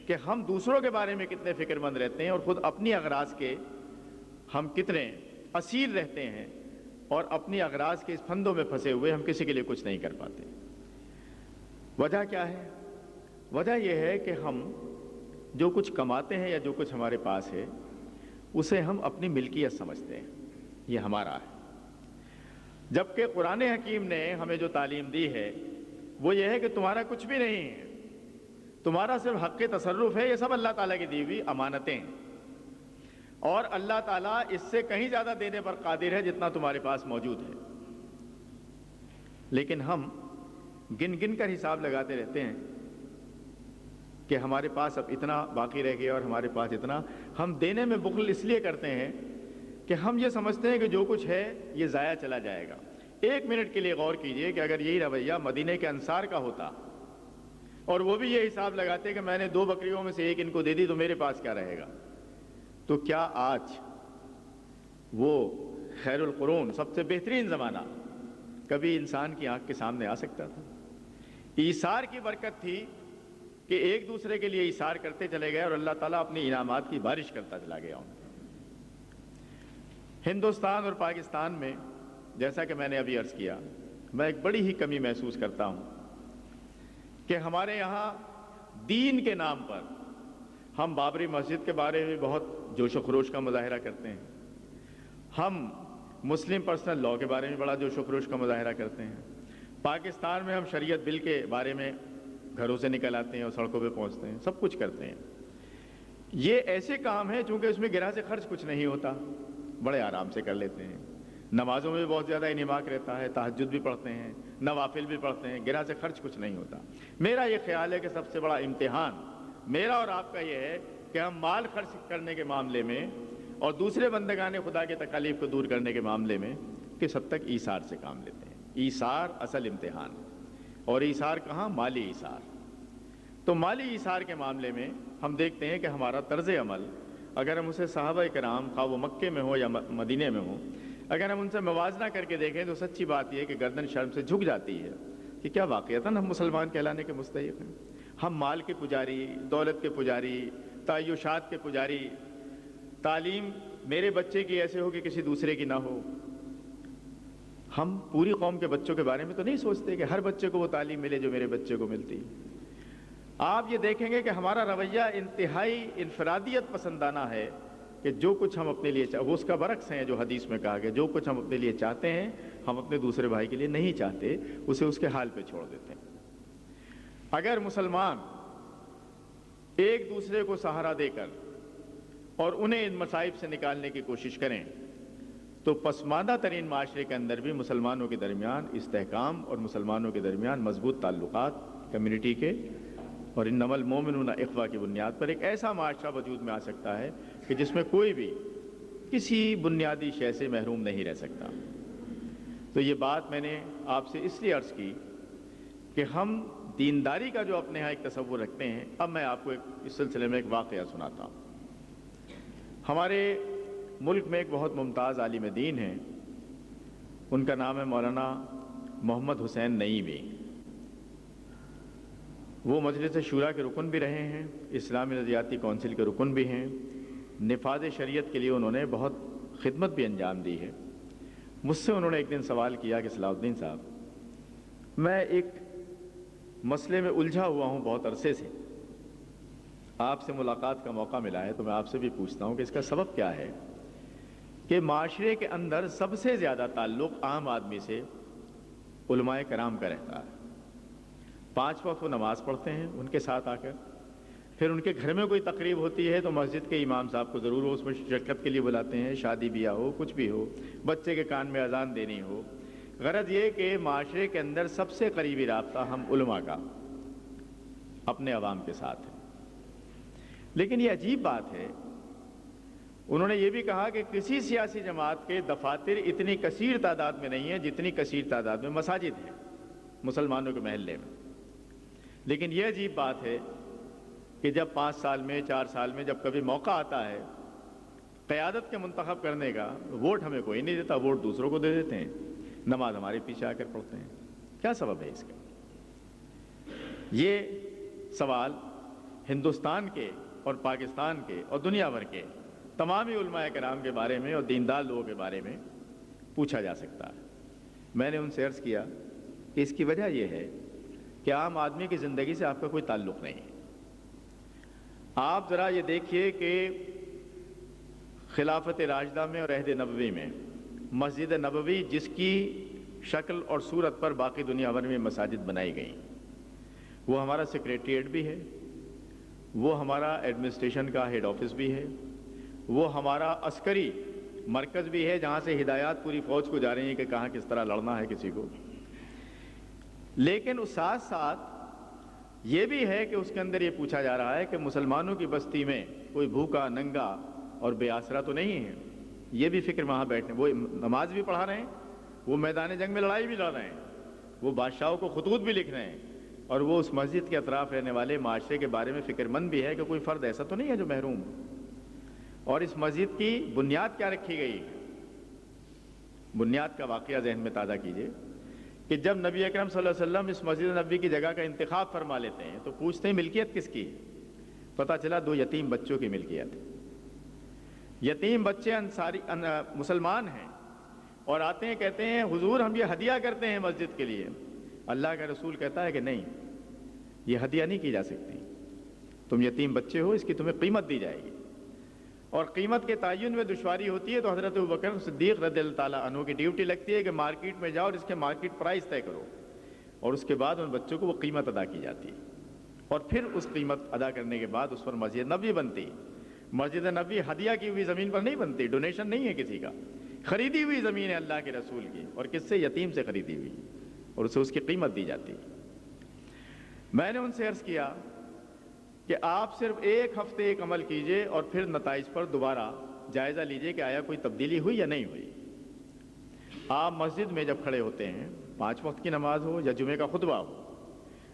کہ ہم دوسروں کے بارے میں کتنے فکر مند رہتے ہیں اور خود اپنی اغراض کے ہم کتنے اسیر رہتے ہیں، اور اپنی اغراض کے اس پھندوں میں پھنسے ہوئے ہم کسی کے لیے کچھ نہیں کر پاتے. وجہ کیا ہے؟ وجہ یہ ہے کہ ہم جو کچھ کماتے ہیں یا جو کچھ ہمارے پاس ہے اسے ہم اپنی ملکیت سمجھتے ہیں، یہ ہمارا ہے. جبکہ قرآن حکیم نے ہمیں جو تعلیم دی ہے وہ یہ ہے کہ تمہارا کچھ بھی نہیں ہے، تمہارا صرف حق تصرف ہے. یہ سب اللہ تعالیٰ کی دی ہوئی امانتیں ہیں، اور اللہ تعالیٰ اس سے کہیں زیادہ دینے پر قادر ہے جتنا تمہارے پاس موجود ہے. لیکن ہم گن گن کر حساب لگاتے رہتے ہیں کہ ہمارے پاس اب اتنا باقی رہ گیا اور ہمارے پاس اتنا. ہم دینے میں بخل اس لیے کرتے ہیں کہ ہم یہ سمجھتے ہیں کہ جو کچھ ہے یہ ضائع چلا جائے گا. ایک منٹ کے لیے غور کیجئے کہ اگر یہی رویہ مدینے کے انصار کا ہوتا اور وہ بھی یہ حساب لگاتے کہ میں نے 2 بکریوں میں سے ایک ان کو دے دی تو میرے پاس کیا رہے گا، تو کیا آج وہ خیر القرون سب سے بہترین زمانہ کبھی انسان کی آنکھ کے سامنے آ سکتا تھا؟ ایثار کی برکت تھی کہ ایک دوسرے کے لیے ایثار کرتے چلے گئے اور اللہ تعالیٰ اپنی انعامات کی بارش کرتا چلا گیا. ہندوستان اور پاکستان میں جیسا کہ میں نے ابھی عرض کیا، میں ایک بڑی ہی کمی محسوس کرتا ہوں کہ ہمارے یہاں دین کے نام پر ہم بابری مسجد کے بارے میں بہت جوش و خروش کا مظاہرہ کرتے ہیں، ہم مسلم پرسنل لاء کے بارے میں بڑا جوش و خروش کا مظاہرہ کرتے ہیں، پاکستان میں ہم شریعت بل کے بارے میں گھروں سے نکل آتے ہیں اور سڑکوں پہ پہنچتے ہیں، سب کچھ کرتے ہیں. یہ ایسے کام ہیں چونکہ اس میں گرہ سے خرچ کچھ نہیں ہوتا، بڑے آرام سے کر لیتے ہیں. نمازوں میں بہت زیادہ انہماک رہتا ہے، تہجد بھی پڑھتے ہیں، نوافل بھی پڑھتے ہیں، گرہ سے خرچ کچھ نہیں ہوتا. میرا یہ خیال ہے کہ سب سے بڑا امتحان میرا اور آپ کا یہ ہے کہ ہم مال خرچ کرنے کے معاملے میں اور دوسرے بندگان خدا کے تکالیف کو دور کرنے کے معاملے میں کس حد تک ایثار سے کام لیتے ہیں. ایثار اصل امتحان، اور ایثار کہاں؟ مالی ایثار. تو مالی ایثار کے معاملے میں ہم دیکھتے ہیں کہ ہمارا طرز عمل اگر ہم اسے صحابہ کرام خواہ وہ مکے میں ہو یا مدینے میں ہو اگر ہم ان سے موازنہ کر کے دیکھیں تو سچی بات یہ ہے کہ گردن شرم سے جھک جاتی ہے کہ کیا واقعتاً ہم مسلمان کہلانے کے مستحق ہیں. ہم مال کے پجاری، دولت کے پجاری، تعیشات کے پجاری، تعلیم میرے بچے کی ایسے ہو کہ کسی دوسرے کی نہ ہو. ہم پوری قوم کے بچوں کے بارے میں تو نہیں سوچتے کہ ہر بچے کو وہ تعلیم ملے جو میرے بچے کو ملتی. آپ یہ دیکھیں گے کہ ہمارا رویہ انتہائی انفرادیت پسندانہ ہے کہ جو کچھ ہم اپنے لیے وہ اس کا برعکس ہے جو حدیث میں کہا گیا، جو کچھ ہم اپنے لیے چاہتے ہیں ہم اپنے دوسرے بھائی کے لیے نہیں چاہتے، اسے اس کے حال پہ چھوڑ دیتے ہیں. اگر مسلمان ایک دوسرے کو سہارا دے کر اور انہیں ان مصائب سے نکالنے کی کوشش کریں تو پسماندہ ترین معاشرے کے اندر بھی مسلمانوں کے درمیان استحکام اور مسلمانوں کے درمیان مضبوط تعلقات کمیونٹی کے اور انما المؤمنون اخوہ کی بنیاد پر ایک ایسا معاشرہ وجود میں آ سکتا ہے کہ جس میں کوئی بھی کسی بنیادی شے سے محروم نہیں رہ سکتا. تو یہ بات میں نے آپ سے اس لیے عرض کی کہ ہم دینداری کا جو اپنے ہاں ایک تصور رکھتے ہیں. اب میں آپ کو اس سلسلے میں ایک واقعہ سناتا ہوں. ہمارے ملک میں ایک بہت ممتاز عالم دین ہیں، ان کا نام ہے مولانا محمد حسین نعیمی. وہ مجلس شورا کے رکن بھی رہے ہیں، اسلامی نظریاتی کونسل کے رکن بھی ہیں. نفاذ شریعت کے لیے انہوں نے بہت خدمت بھی انجام دی ہے. مجھ سے انہوں نے ایک دن سوال کیا کہ صلاح الدین صاحب، میں ایک مسئلے میں الجھا ہوا ہوں بہت عرصے سے، آپ سے ملاقات کا موقع ملا ہے تو میں آپ سے بھی پوچھتا ہوں کہ اس کا سبب کیا ہے کہ معاشرے کے اندر سب سے زیادہ تعلق عام آدمی سے علماء کرام کا رہتا ہے. 5 وقت وہ نماز پڑھتے ہیں ان کے ساتھ آ کر، پھر ان کے گھر میں کوئی تقریب ہوتی ہے تو مسجد کے امام صاحب کو ضرور اس میں شرکت کے لیے بلاتے ہیں، شادی بیاہ ہو، کچھ بھی ہو، بچے کے کان میں اذان دینی ہو۔ غرض یہ کہ معاشرے کے اندر سب سے قریبی رابطہ ہم علماء کا اپنے عوام کے ساتھ ہے۔ لیکن یہ عجیب بات ہے، انہوں نے یہ بھی کہا کہ کسی سیاسی جماعت کے دفاتر اتنی کثیر تعداد میں نہیں ہیں جتنی کثیر تعداد میں مساجد ہیں مسلمانوں کے محلے میں۔ لیکن یہ عجیب بات ہے کہ جب 5 سال میں 4 سال میں جب کبھی موقع آتا ہے قیادت کے منتخب کرنے کا، ووٹ ہمیں کوئی نہیں دیتا، ووٹ دوسروں کو دے دیتے ہیں، نماز ہمارے پیچھے آ کر پڑھتے ہیں۔ کیا سبب ہے اس کا؟ یہ سوال ہندوستان کے اور پاکستان کے اور دنیا بھر کے تمام علماء کرام کے بارے میں اور دیندار لوگوں کے بارے میں پوچھا جا سکتا ہے۔ میں نے ان سے عرض کیا کہ اس کی وجہ یہ ہے کہ عام آدمی کی زندگی سے آپ کا کوئی تعلق نہیں ہے۔ آپ ذرا یہ دیکھیے کہ خلافت راشدہ میں اور عہد نبوی میں مسجد نبوی جس کی شکل اور صورت پر باقی دنیا بھر میں مساجد بنائی گئیں، وہ ہمارا سیکریٹریٹ بھی ہے، وہ ہمارا ایڈمنسٹریشن کا ہیڈ آفس بھی ہے، وہ ہمارا عسکری مرکز بھی ہے جہاں سے ہدایات پوری فوج کو جا رہی ہیں کہ کہاں کس طرح لڑنا ہے کسی کو۔ لیکن اس ساتھ ساتھ یہ بھی ہے کہ اس کے اندر یہ پوچھا جا رہا ہے کہ مسلمانوں کی بستی میں کوئی بھوکا ننگا اور بے آسرا تو نہیں ہے۔ یہ بھی فکر وہاں بیٹھنے، وہ نماز بھی پڑھا رہے ہیں، وہ میدان جنگ میں لڑائی بھی لڑ رہے ہیں، وہ بادشاہوں کو خطوط بھی لکھ رہے ہیں، اور وہ اس مسجد کے اطراف رہنے والے معاشرے کے بارے میں فکر مند بھی ہے کہ کوئی فرد ایسا تو نہیں ہے جو محروم ہو۔ اور اس مسجد کی بنیاد کیا رکھی گئی ہے؟ بنیاد کا واقعہ ذہن میں تازہ کیجئے کہ جب نبی اکرم صلی اللہ علیہ وسلم اس مسجد نبوی کی جگہ کا انتخاب فرما لیتے ہیں تو پوچھتے ہیں ملکیت کس کی ہے؟ پتہ چلا 2 یتیم بچوں کی ملکیت ہے۔ یتیم بچے انصاری مسلمان ہیں اور آتے ہیں کہتے ہیں حضور ہم یہ ہدیہ کرتے ہیں مسجد کے لیے۔ اللہ کا رسول کہتا ہے کہ نہیں، یہ ہدیہ نہیں کی جا سکتی، تم یتیم بچے ہو، اس کی تمہیں قیمت دی جائے گی، اور قیمت کے تعین میں دشواری ہوتی ہے تو حضرت ابوبکر صدیق رضی اللہ تعالیٰ عنہ کی ڈیوٹی لگتی ہے کہ مارکیٹ میں جاؤ اور اس کے مارکیٹ پرائز طے کرو، اور اس کے بعد ان بچوں کو وہ قیمت ادا کی جاتی ہے، اور پھر اس قیمت ادا کرنے کے بعد اس پر مسجد نبوی بنتی۔ مسجد نبوی ہدیہ کی ہوئی زمین پر نہیں بنتی، ڈونیشن نہیں ہے کسی کا، خریدی ہوئی زمین ہے اللہ کے رسول کی، اور کس سے؟ یتیم سے خریدی ہوئی، اور اسے اس کی قیمت دی جاتی۔ میں نے ان سے عرض کیا کہ آپ صرف 1 ہفتے ایک عمل کیجئے اور پھر نتائج پر دوبارہ جائزہ لیجئے کہ آیا کوئی تبدیلی ہوئی یا نہیں ہوئی۔ آپ مسجد میں جب کھڑے ہوتے ہیں، 5 وقت کی نماز ہو یا جمعے کا خطبہ ہو،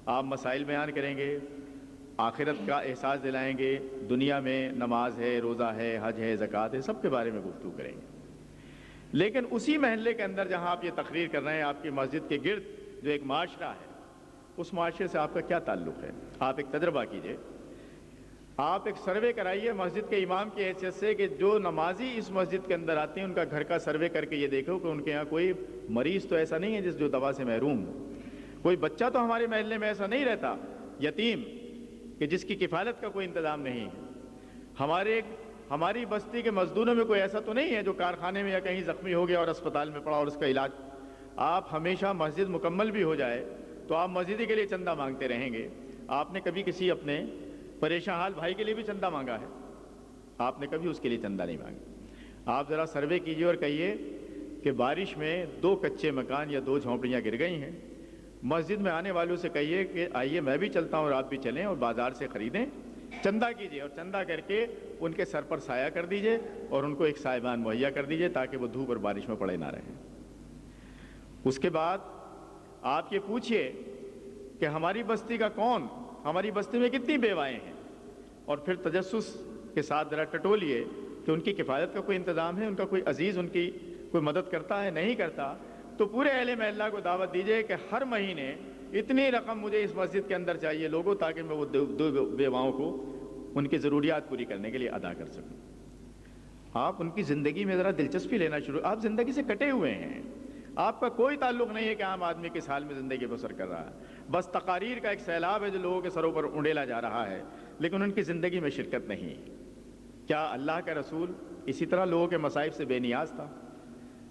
آپ مسائل بیان کریں گے، آخرت کا احساس دلائیں گے، دنیا میں نماز ہے، روزہ ہے، حج ہے، زکوٰۃ ہے، سب کے بارے میں گفتگو کریں گے۔ لیکن اسی محلے کے اندر جہاں آپ یہ تقریر کر رہے ہیں، آپ کی مسجد کے گرد جو ایک معاشرہ ہے، اس معاشرے سے آپ کا کیا تعلق ہے؟ آپ ایک تجربہ کیجئے، آپ ایک سروے کرائیے مسجد کے امام کی حیثیت سے کہ جو نمازی اس مسجد کے اندر آتے ہیں ان کا گھر کا سروے کر کے یہ دیکھو کہ ان کے یہاں کوئی مریض تو ایسا نہیں ہے جس جو دوا سے محروم ہو، کوئی بچہ تو ہمارے محلے میں ایسا نہیں رہتا یتیم کہ جس کی کفالت کا کوئی انتظام نہیں ہے، ہماری بستی کے مزدوروں میں کوئی ایسا تو نہیں ہے جو کارخانے میں یا کہیں زخمی ہو گیا اور اسپتال میں پڑا اور اس کا علاج۔ آپ ہمیشہ مسجد مکمل بھی ہو جائے تو آپ مسجد کے لیے چندہ مانگتے رہیں گے۔ آپ نے کبھی کسی اپنے پریشان حال بھائی کے لیے بھی چندہ مانگا ہے؟ آپ نے کبھی اس کے لیے چندہ نہیں مانگا۔ آپ ذرا سروے کیجئے اور کہیے کہ بارش میں 2 کچے مکان یا 2 جھونپڑیاں گر گئی ہیں، مسجد میں آنے والوں سے کہیے کہ آئیے میں بھی چلتا ہوں اور آپ بھی چلیں اور بازار سے خریدیں، چندہ کیجئے اور چندہ کر کے ان کے سر پر سایہ کر دیجئے اور ان کو ایک سائبان مہیا کر دیجئے تاکہ وہ دھوپ اور بارش میں پڑے نہ رہیں۔ اس کے بعد آپ یہ پوچھئے کہ ہماری بستی کا کون، ہماری بستی میں کتنی بیوائیں ہیں، اور پھر تجسس کے ساتھ ذرا ٹٹولیے کہ ان کی کفایت کا کوئی انتظام ہے، ان کا کوئی عزیز ان کی کوئی مدد کرتا ہے، نہیں کرتا، تو پورے اہل محلہ کو دعوت دیجئے کہ ہر مہینے اتنی رقم مجھے اس مسجد کے اندر چاہیے لوگوں، تاکہ میں وہ 2 بیواؤں کو ان کی ضروریات پوری کرنے کے لیے ادا کر سکوں۔ آپ ان کی زندگی میں ذرا دلچسپی لینا شروع، آپ زندگی سے کٹے ہوئے ہیں، آپ کا کوئی تعلق نہیں ہے کہ عام آدمی کس حال میں زندگی بسر کر رہا ہے، بس تقاریر کا ایک سیلاب ہے جو لوگوں کے سروں پر اونڈیلا جا رہا ہے، لیکن ان کی زندگی میں شرکت نہیں۔ کیا اللہ کا رسول اسی طرح لوگوں کے مصائب سے بے نیاز تھا؟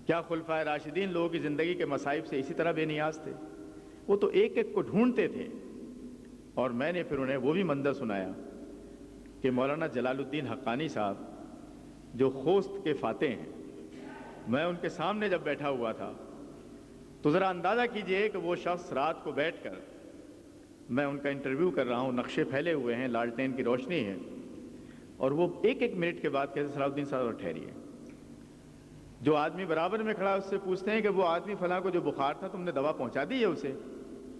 کیا خلفائے راشدین لوگوں کی زندگی کے مصائب سے اسی طرح بے نیاز تھے؟ وہ تو ایک ایک کو ڈھونڈتے تھے، اور میں نے پھر انہیں وہ بھی منظر سنایا کہ مولانا جلال الدین حقانی صاحب جو خوست کے فاتح ہیں، میں ان کے سامنے جب بیٹھا ہوا تھا تو ذرا اندازہ کیجئے کہ وہ شخص رات کو بیٹھ کر، میں ان کا انٹرویو کر رہا ہوں، نقشے پھیلے ہوئے ہیں، لالٹین کی روشنی ہے، اور وہ ایک ایک منٹ کے بعد کہتے صلاح الدین صاحب اور ٹھہریے. جو آدمی برابر میں کھڑا اس سے پوچھتے ہیں کہ وہ آدمی فلاں کو جو بخار تھا تم نے دوا پہنچا دی ہے اسے؟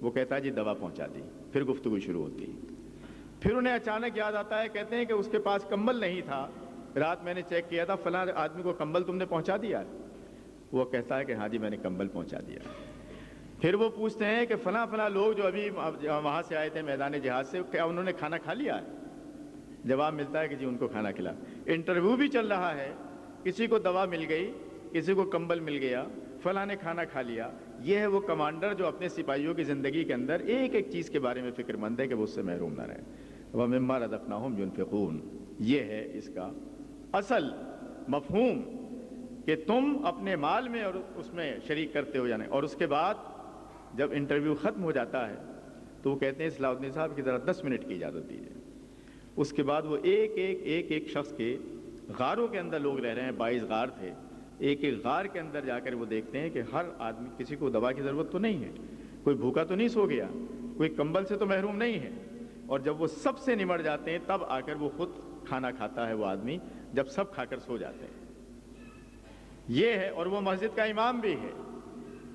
وہ کہتا ہے جی دوا پہنچا دی. پھر گفتگو شروع ہوتی ہے. پھر انہیں اچانک یاد آتا ہے، کہتے ہیں کہ اس کے پاس کمبل نہیں تھا، رات میں نے چیک کیا تھا، فلاں آدمی کو کمبل تم نے پہنچا دیا؟ وہ کہتا ہے کہ ہاں جی میں نے کمبل پہنچا دیا. پھر وہ پوچھتے ہیں کہ فلاں فلاں لوگ جو ابھی وہاں سے آئے تھے میدان جہاد سے، کیا انہوں نے کھانا کھا لیا ہے؟ جواب ملتا ہے کہ جی ان کو کھانا کھلا. انٹرویو بھی چل رہا ہے، کسی کو دوا مل گئی، کسی کو کمبل مل گیا، فلاں نے کھانا کھا لیا. یہ ہے وہ کمانڈر جو اپنے سپاہیوں کی زندگی کے اندر ایک ایک چیز کے بارے میں فکر مند ہے کہ وہ اس سے محروم نہ رہے. وَمِمَّا رَزَقْنَاهُمْ يُنْفِقُونَ. یہ ہے اس کا اصل مفہوم کہ تم اپنے مال میں اور اس میں شریک کرتے ہو یا نہیں. اور اس کے بعد جب انٹرویو ختم ہو جاتا ہے تو وہ کہتے ہیں صلاح الدین صاحب کی ذرا 10 منٹ کی اجازت دیجیے. اس کے بعد وہ ایک شخص کے غاروں کے اندر لوگ رہ رہے ہیں، 22 غار تھے، ایک ایک غار کے اندر جا کر وہ دیکھتے ہیں کہ ہر آدمی، کسی کو دوا کی ضرورت تو نہیں ہے، کوئی بھوکا تو نہیں سو گیا، کوئی کمبل سے تو محروم نہیں ہے. اور جب وہ سب سے نمٹ جاتے ہیں تب آ کر وہ خود کھانا کھاتا ہے وہ آدمی، جب سب کھا کر سو جاتے ہیں. یہ ہے. اور وہ مسجد کا امام بھی ہے،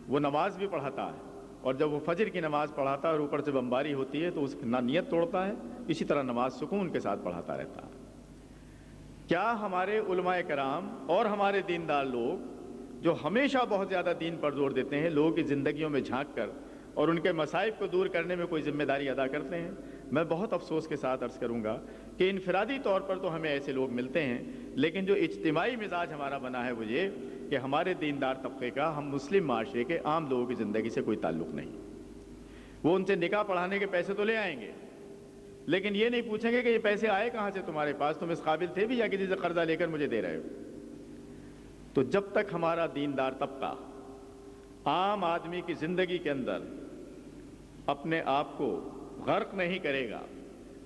وہ نماز بھی پڑھاتا ہے، اور جب وہ فجر کی نماز پڑھاتا ہے اور اوپر سے بمباری ہوتی ہے تو اس کی نہ نیت توڑتا ہے، اسی طرح نماز سکون کے ساتھ پڑھاتا رہتا ہے. کیا ہمارے علماء کرام اور ہمارے دیندار لوگ جو ہمیشہ بہت زیادہ دین پر زور دیتے ہیں، لوگوں کی زندگیوں میں جھانک کر اور ان کے مصائب کو دور کرنے میں کوئی ذمہ داری ادا کرتے ہیں؟ میں بہت افسوس کے ساتھ عرض کروں گا کہ انفرادی طور پر تو ہمیں ایسے لوگ ملتے ہیں، لیکن جو اجتماعی مزاج ہمارا بنا ہے وہ یہ کہ ہمارے دیندار طبقے کا ہم مسلم معاشرے کے عام لوگوں کی زندگی سے کوئی تعلق نہیں. وہ ان سے نکاح پڑھانے کے پیسے تو لے آئیں گے، لیکن یہ نہیں پوچھیں گے کہ یہ پیسے آئے کہاں سے تمہارے پاس، تم اس قابل تھے بھی یا کسی سے قرضہ لے کر مجھے دے رہے ہو. تو جب تک ہمارا دیندار طبقہ عام آدمی کی زندگی کے اندر اپنے آپ کو غرق نہیں کرے گا،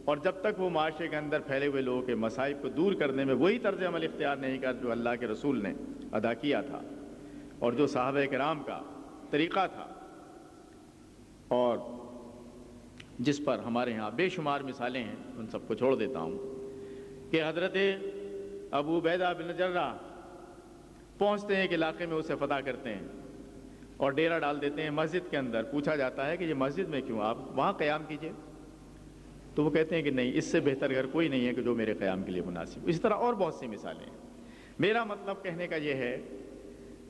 اور جب تک وہ معاشرے کے اندر پھیلے ہوئے لوگوں کے مصائب کو دور کرنے میں وہی طرز عمل اختیار نہیں کر جو اللہ کے رسول نے ادا کیا تھا اور جو صحابہ کرام کا طریقہ تھا، اور جس پر ہمارے ہاں بے شمار مثالیں ہیں، ان سب کو چھوڑ دیتا ہوں کہ حضرت ابو عبیدہ بن جراح پہنچتے ہیں ایک علاقے میں، اسے فتح کرتے ہیں اور ڈیرا ڈال دیتے ہیں مسجد کے اندر. پوچھا جاتا ہے کہ یہ مسجد میں کیوں، آپ وہاں قیام کیجئے. تو وہ کہتے ہیں کہ نہیں، اس سے بہتر گھر کوئی نہیں ہے کہ جو میرے قیام کے لیے مناسب. اس طرح اور بہت سی مثالیں ہیں. میرا مطلب کہنے کا یہ ہے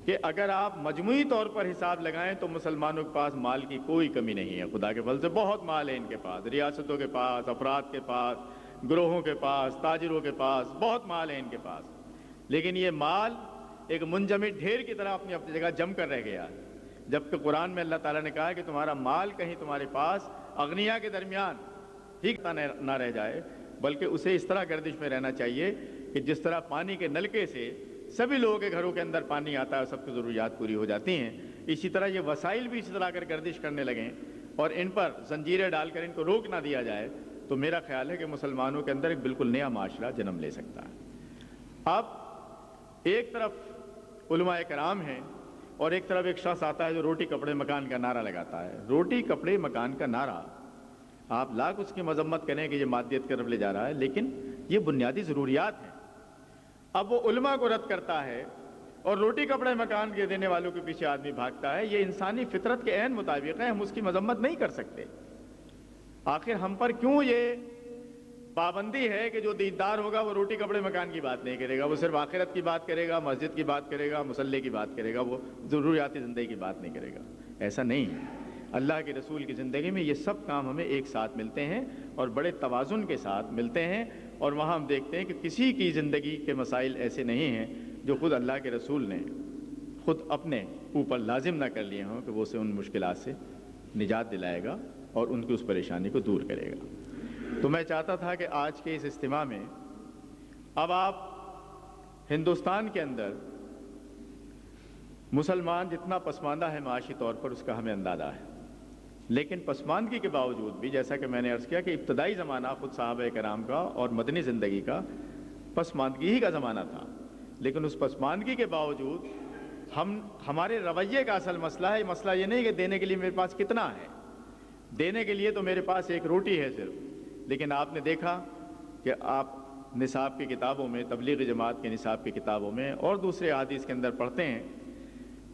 کہ اگر آپ مجموعی طور پر حساب لگائیں تو مسلمانوں کے پاس مال کی کوئی کمی نہیں ہے. خدا کے فضل سے بہت مال ہے ان کے پاس، ریاستوں کے پاس، افراد کے پاس، گروہوں کے پاس، تاجروں کے پاس بہت مال ہے ان کے پاس. لیکن یہ مال ایک منجمد ڈھیر کی طرح اپنی جگہ جم کر رہ گیا ہے. جبکہ قرآن میں اللہ تعالیٰ نے کہا کہ تمہارا مال کہیں تمہارے پاس اغنیاء کے درمیان ہی نہ رہ جائے، بلکہ اسے اس طرح گردش میں رہنا چاہیے کہ جس طرح پانی کے نلکے سے سبھی لوگوں کے گھروں کے اندر پانی آتا ہے اور سب کی ضروریات پوری ہو جاتی ہیں، اسی طرح یہ وسائل بھی اسی طرح اگر گردش کرنے لگیں اور ان پر زنجیریں ڈال کر ان کو روک نہ دیا جائے تو میرا خیال ہے کہ مسلمانوں کے اندر ایک بالکل نیا معاشرہ جنم لے سکتا ہے. اب ایک طرف علماء کرام ہیں اور ایک طرف ایک شخص آتا ہے جو روٹی کپڑے مکان کا نعرہ لگاتا ہے. روٹی کپڑے مکان کا نعرہ، آپ لاکھ اس کی مذمت کریں کہ یہ مادیت کی طرف لے جا رہا ہے، لیکن یہ بنیادی ضروریات ہیں. اب وہ علماء کو رد کرتا ہے اور روٹی کپڑے مکان کے دینے والوں کے پیچھے آدمی بھاگتا ہے. یہ انسانی فطرت کے عین مطابق ہے، ہم اس کی مذمت نہیں کر سکتے. آخر ہم پر کیوں یہ پابندی ہے کہ جو دیندار ہوگا وہ روٹی کپڑے مکان کی بات نہیں کرے گا، وہ صرف آخرت کی بات کرے گا، مسجد کی بات کرے گا، مصلی کی بات کرے گا، وہ ضروریاتی زندگی کی بات نہیں کرے گا؟ ایسا نہیں ہے. اللہ کے رسول کی زندگی میں یہ سب کام ہمیں ایک ساتھ ملتے ہیں اور بڑے توازن کے ساتھ ملتے ہیں. اور وہاں ہم دیکھتے ہیں کہ کسی کی زندگی کے مسائل ایسے نہیں ہیں جو خود اللہ کے رسول نے خود اپنے اوپر لازم نہ کر لیے ہوں کہ وہ اسے ان مشکلات سے نجات دلائے گا اور ان کی اس پریشانی کو دور کرے گا. تو میں چاہتا تھا کہ آج کے اس اجتماع میں اب آپ ہندوستان کے اندر مسلمان جتنا پسماندہ ہے معاشی طور پر، اس کا ہمیں اندازہ ہے. لیکن پسماندگی کے باوجود بھی جیسا کہ میں نے عرض کیا کہ ابتدائی زمانہ خود صحابہ کرام کا اور مدنی زندگی کا پسماندگی ہی کا زمانہ تھا، لیکن اس پسماندگی کے باوجود ہمارے رویے کا اصل مسئلہ ہے، مسئلہ یہ نہیں کہ دینے کے لیے میرے پاس کتنا ہے، دینے کے لیے تو میرے پاس ایک روٹی ہے صرف، لیکن آپ نے دیکھا کہ آپ نصاب کی کتابوں میں، تبلیغ جماعت کے نصاب کی کتابوں میں اور دوسرے احادیث کے اندر پڑھتے ہیں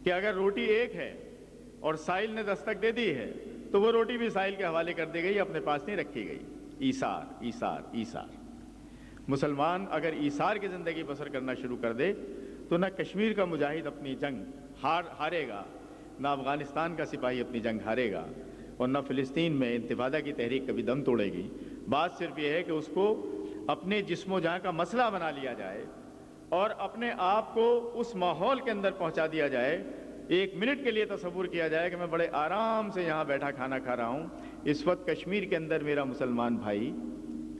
کہ اگر روٹی ایک ہے اور سائل نے دستک دے دی ہے تو وہ روٹی بھی سائل کے حوالے کر دی گئی، اپنے پاس نہیں رکھی گئی۔ ایثار ایثار ایثار۔ مسلمان اگر ایثار کی زندگی بسر کرنا شروع کر دے تو نہ کشمیر کا مجاہد اپنی جنگ ہارے گا، نہ افغانستان کا سپاہی اپنی جنگ ہارے گا، اور نہ فلسطین میں انتفاضہ کی تحریک کبھی دم توڑے گی۔ بات صرف یہ ہے کہ اس کو اپنے جسم و جہاں کا مسئلہ بنا لیا جائے اور اپنے آپ کو اس ماحول کے اندر پہنچا دیا جائے، ایک منٹ کے لیے تصور کیا جائے کہ میں بڑے آرام سے یہاں بیٹھا کھانا کھا رہا ہوں، اس وقت کشمیر کے اندر میرا مسلمان بھائی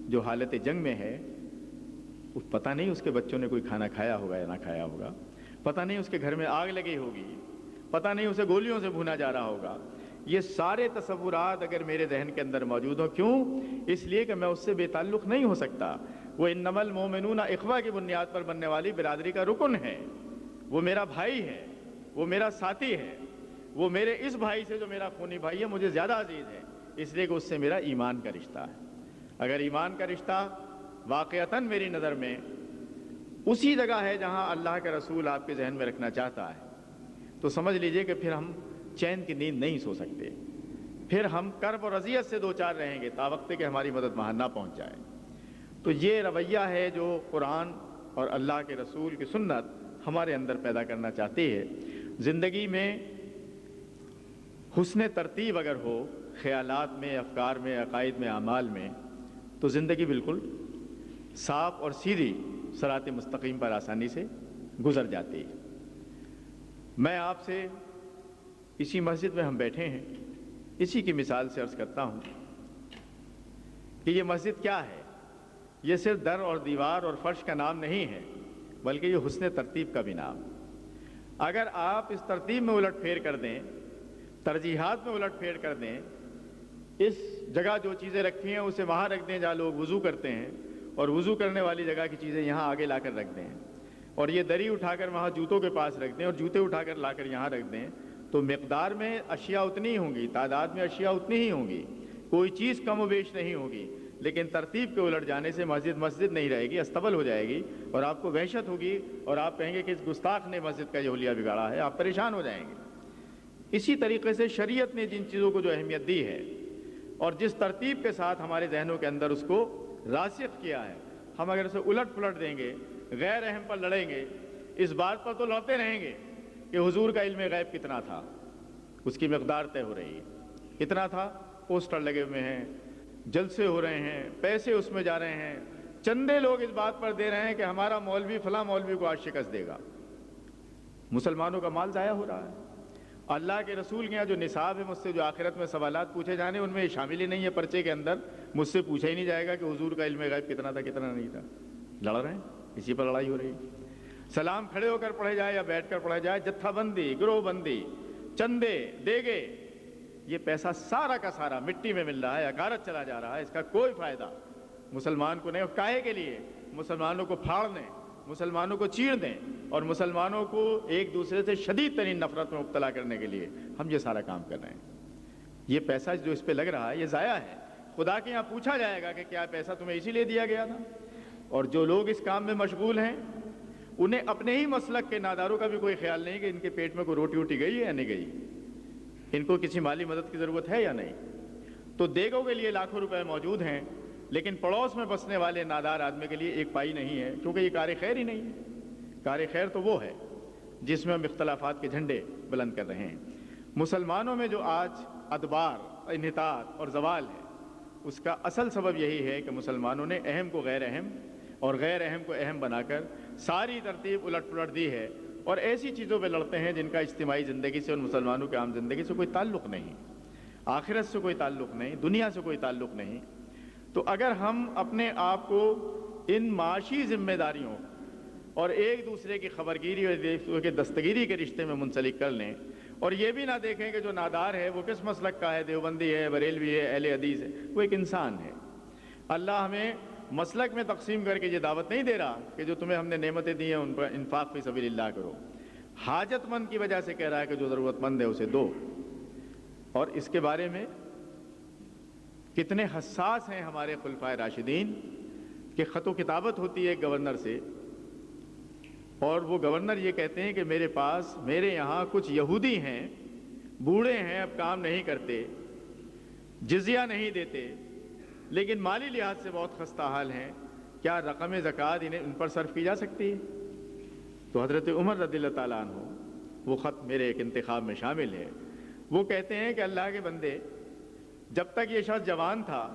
جو حالت جنگ میں ہے، پتہ نہیں اس کے بچوں نے کوئی کھانا کھایا ہوگا یا نہ کھایا ہوگا، پتہ نہیں اس کے گھر میں آگ لگی ہوگی، پتہ نہیں اسے گولیوں سے بھونا جا رہا ہوگا۔ یہ سارے تصورات اگر میرے ذہن کے اندر موجود ہوں، کیوں؟ اس لیے کہ میں اس سے بے تعلق نہیں ہو سکتا۔ وہ انما المؤمنون اخوہ کی بنیاد پر بننے والی برادری کا رکن ہے، وہ میرا بھائی ہے، وہ میرا ساتھی ہے، وہ میرے اس بھائی سے جو میرا خونی بھائی ہے مجھے زیادہ عزیز ہے، اس لیے کہ اس سے میرا ایمان کا رشتہ ہے۔ اگر ایمان کا رشتہ واقعتاً میری نظر میں اسی جگہ ہے جہاں اللہ کا رسول آپ کے ذہن میں رکھنا چاہتا ہے، تو سمجھ لیجئے کہ پھر ہم چین کی نیند نہیں سو سکتے، پھر ہم کرب اور اذیت سے دوچار رہیں گے تاوقت کہ ہماری مدد وہاں نہ پہنچ جائے۔ تو یہ رویہ ہے جو قرآن اور اللہ کے رسول کی سنت ہمارے اندر پیدا کرنا چاہتی ہے۔ زندگی میں حسن ترتیب اگر ہو، خیالات میں، افکار میں، عقائد میں، اعمال میں، تو زندگی بالکل صاف اور سیدھی صراط مستقیم پر آسانی سے گزر جاتی ہے۔ میں آپ سے اسی مسجد میں ہم بیٹھے ہیں، اسی کی مثال سے عرض کرتا ہوں کہ یہ مسجد کیا ہے؟ یہ صرف در اور دیوار اور فرش کا نام نہیں ہے، بلکہ یہ حسن ترتیب کا بھی نام۔ اگر آپ اس ترتیب میں الٹ پھیر کر دیں، ترجیحات میں الٹ پھیر کر دیں، اس جگہ جو چیزیں رکھی ہیں اسے وہاں رکھ دیں جہاں لوگ وضو کرتے ہیں، اور وضو کرنے والی جگہ کی چیزیں یہاں آگے لا کر رکھ دیں، اور یہ دری اٹھا کر وہاں جوتوں کے پاس رکھ دیں، اور جوتے اٹھا کر لا کر یہاں رکھ دیں، تو مقدار میں اشیاء اتنی ہی ہوں گی، تعداد میں اشیاء اتنی ہی ہوں گی، کوئی چیز کم و بیش نہیں ہوگی، لیکن ترتیب کے الٹ جانے سے مسجد مسجد نہیں رہے گی، استبل ہو جائے گی، اور آپ کو وحشت ہوگی، اور آپ کہیں گے کہ اس گستاخ نے مسجد کا یہ حلیہ بگاڑا ہے، آپ پریشان ہو جائیں گے۔ اسی طریقے سے شریعت نے جن چیزوں کو جو اہمیت دی ہے اور جس ترتیب کے ساتھ ہمارے ذہنوں کے اندر اس کو راسخ کیا ہے، ہم اگر اسے الٹ پلٹ دیں گے، غیر اہم پر لڑیں گے، اس بات پر تو لڑتے رہیں گے کہ حضور کا علم غیب کتنا تھا، اس کی مقدار طے ہو رہی ہے، اتنا تھا، پوسٹر لگے ہوئے ہیں، جلسے ہو رہے ہیں، پیسے اس میں جا رہے ہیں، چندے لوگ اس بات پر دے رہے ہیں کہ ہمارا مولوی فلاں مولوی کو آج شکست دے گا۔ مسلمانوں کا مال ضائع ہو رہا ہے۔ اللہ کے رسول کے یہاں جو نصاب ہے، مجھ سے جو آخرت میں سوالات پوچھے جانے ان میں شامل ہی نہیں ہے، پرچے کے اندر مجھ سے پوچھا ہی نہیں جائے گا کہ حضور کا علم غیب کتنا تھا کتنا نہیں تھا۔ لڑ رہے ہیں، اسی پر لڑائی ہو رہی ہے۔ سلام کھڑے ہو کر پڑھے جائے یا بیٹھ کر پڑھے جائے، جتھا بندی، گروہ بندی، چندے، دیگے، یہ پیسہ سارا کا سارا مٹی میں مل رہا ہے، اکارت چلا جا رہا ہے، اس کا کوئی فائدہ مسلمان کو نہیں۔ کاہے کے لیے؟ مسلمانوں کو پھاڑ دیں، مسلمانوں کو چیر دیں، اور مسلمانوں کو ایک دوسرے سے شدید ترین نفرت میں مبتلا کرنے کے لیے ہم یہ سارا کام کر رہے ہیں۔ یہ پیسہ جو اس پہ لگ رہا ہے یہ ضائع ہے۔ خدا کے یہاں پوچھا جائے گا کہ کیا پیسہ تمہیں اسی لیے دیا گیا تھا؟ اور جو لوگ اس کام میں مشغول ہیں انہیں اپنے ہی مسلک کے ناداروں کا بھی کوئی خیال نہیں کہ ان کے پیٹ میں کوئی روٹی ووٹی گئی ہے یا نہیں گئی، ان کو کسی مالی مدد کی ضرورت ہے یا نہیں۔ تو دیگوں کے لیے لاکھوں روپے موجود ہیں، لیکن پڑوس میں بسنے والے نادار آدمی کے لیے ایک پائی نہیں ہے، کیونکہ یہ کار خیر ہی نہیں ہے۔ کار خیر تو وہ ہے جس میں ہم اختلافات کے جھنڈے بلند کر رہے ہیں۔ مسلمانوں میں جو آج ادبار، انحطاط اور زوال ہے، اس کا اصل سبب یہی ہے کہ مسلمانوں نے اہم کو غیر اہم اور غیر اہم کو اہم بنا کر ساری ترتیب الٹ پلٹ دی ہے، اور ایسی چیزوں پہ لڑتے ہیں جن کا اجتماعی زندگی سے، ان مسلمانوں کے عام زندگی سے کوئی تعلق نہیں، آخرت سے کوئی تعلق نہیں، دنیا سے کوئی تعلق نہیں۔ تو اگر ہم اپنے آپ کو ان معاشی ذمہ داریوں اور ایک دوسرے کی خبرگیری اور ایک دوسرے کی دستگیری کے رشتے میں منسلک کر لیں، اور یہ بھی نہ دیکھیں کہ جو نادار ہے وہ کس مسلک کا ہے، دیوبندی ہے، بریلوی ہے، اہل حدیث ہے، وہ ایک انسان ہے۔ اللہ ہمیں مسلک میں تقسیم کر کے یہ دعوت نہیں دے رہا کہ جو تمہیں ہم نے نعمتیں دی ہیں ان پر انفاق فی سبیل اللہ کرو، حاجت مند کی وجہ سے کہہ رہا ہے کہ جو ضرورت مند ہے اسے دو۔ اور اس کے بارے میں کتنے حساس ہیں ہمارے خلفائے راشدین کہ خط و کتابت ہوتی ہے ایک گورنر سے، اور وہ گورنر یہ کہتے ہیں کہ میرے یہاں کچھ یہودی ہیں، بوڑھے ہیں، اب کام نہیں کرتے، جزیہ نہیں دیتے، لیکن مالی لحاظ سے بہت خستہ حال ہیں، کیا رقم زکوٰۃ ان پر صرف کی جا سکتی ہے؟ تو حضرت عمر رضی اللہ تعالیٰ عنہ، وہ خط میرے ایک انتخاب میں شامل ہے، وہ کہتے ہیں کہ اللہ کے بندے، جب تک یہ شخص جوان تھا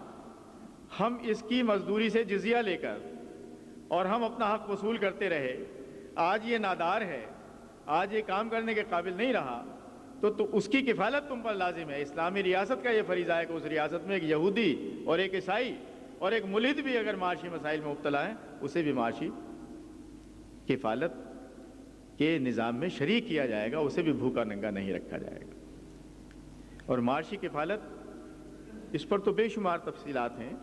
ہم اس کی مزدوری سے جزیہ لے کر اور ہم اپنا حق وصول کرتے رہے، آج یہ نادار ہے، آج یہ کام کرنے کے قابل نہیں رہا، تو اس کی کفالت تم پر لازم ہے۔ اسلامی ریاست کا یہ فریضہ ہے کہ اس ریاست میں ایک یہودی اور ایک عیسائی اور ایک ملحد بھی اگر معاشی مسائل میں مبتلا ہے اسے بھی معاشی کفالت کے نظام میں شریک کیا جائے گا، اسے بھی بھوکا ننگا نہیں رکھا جائے گا۔ اور معاشی کفالت، اس پر تو بے شمار تفصیلات ہیں۔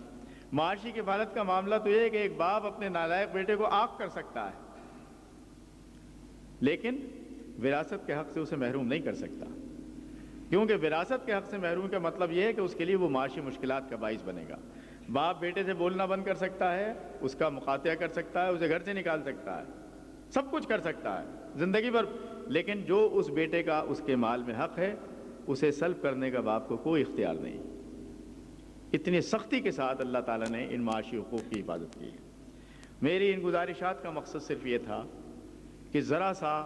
معاشی کفالت کا معاملہ تو یہ ہے کہ ایک باپ اپنے نالائق بیٹے کو عاق کر سکتا ہے لیکن وراثت کے حق سے اسے محروم نہیں کر سکتا، کیونکہ وراثت کے حق سے محروم کا مطلب یہ ہے کہ اس کے لیے وہ معاشی مشکلات کا باعث بنے گا۔ باپ بیٹے سے بولنا بند کر سکتا ہے، اس کا مقاطعہ کر سکتا ہے، اسے گھر سے نکال سکتا ہے، سب کچھ کر سکتا ہے زندگی بھر، لیکن جو اس بیٹے کا اس کے مال میں حق ہے اسے سلب کرنے کا باپ کو کوئی اختیار نہیں۔ اتنی سختی کے ساتھ اللہ تعالیٰ نے ان معاشی حقوق کی حفاظت کی ہے۔ میری ان گزارشات کا مقصد صرف یہ تھا کہ ذرا سا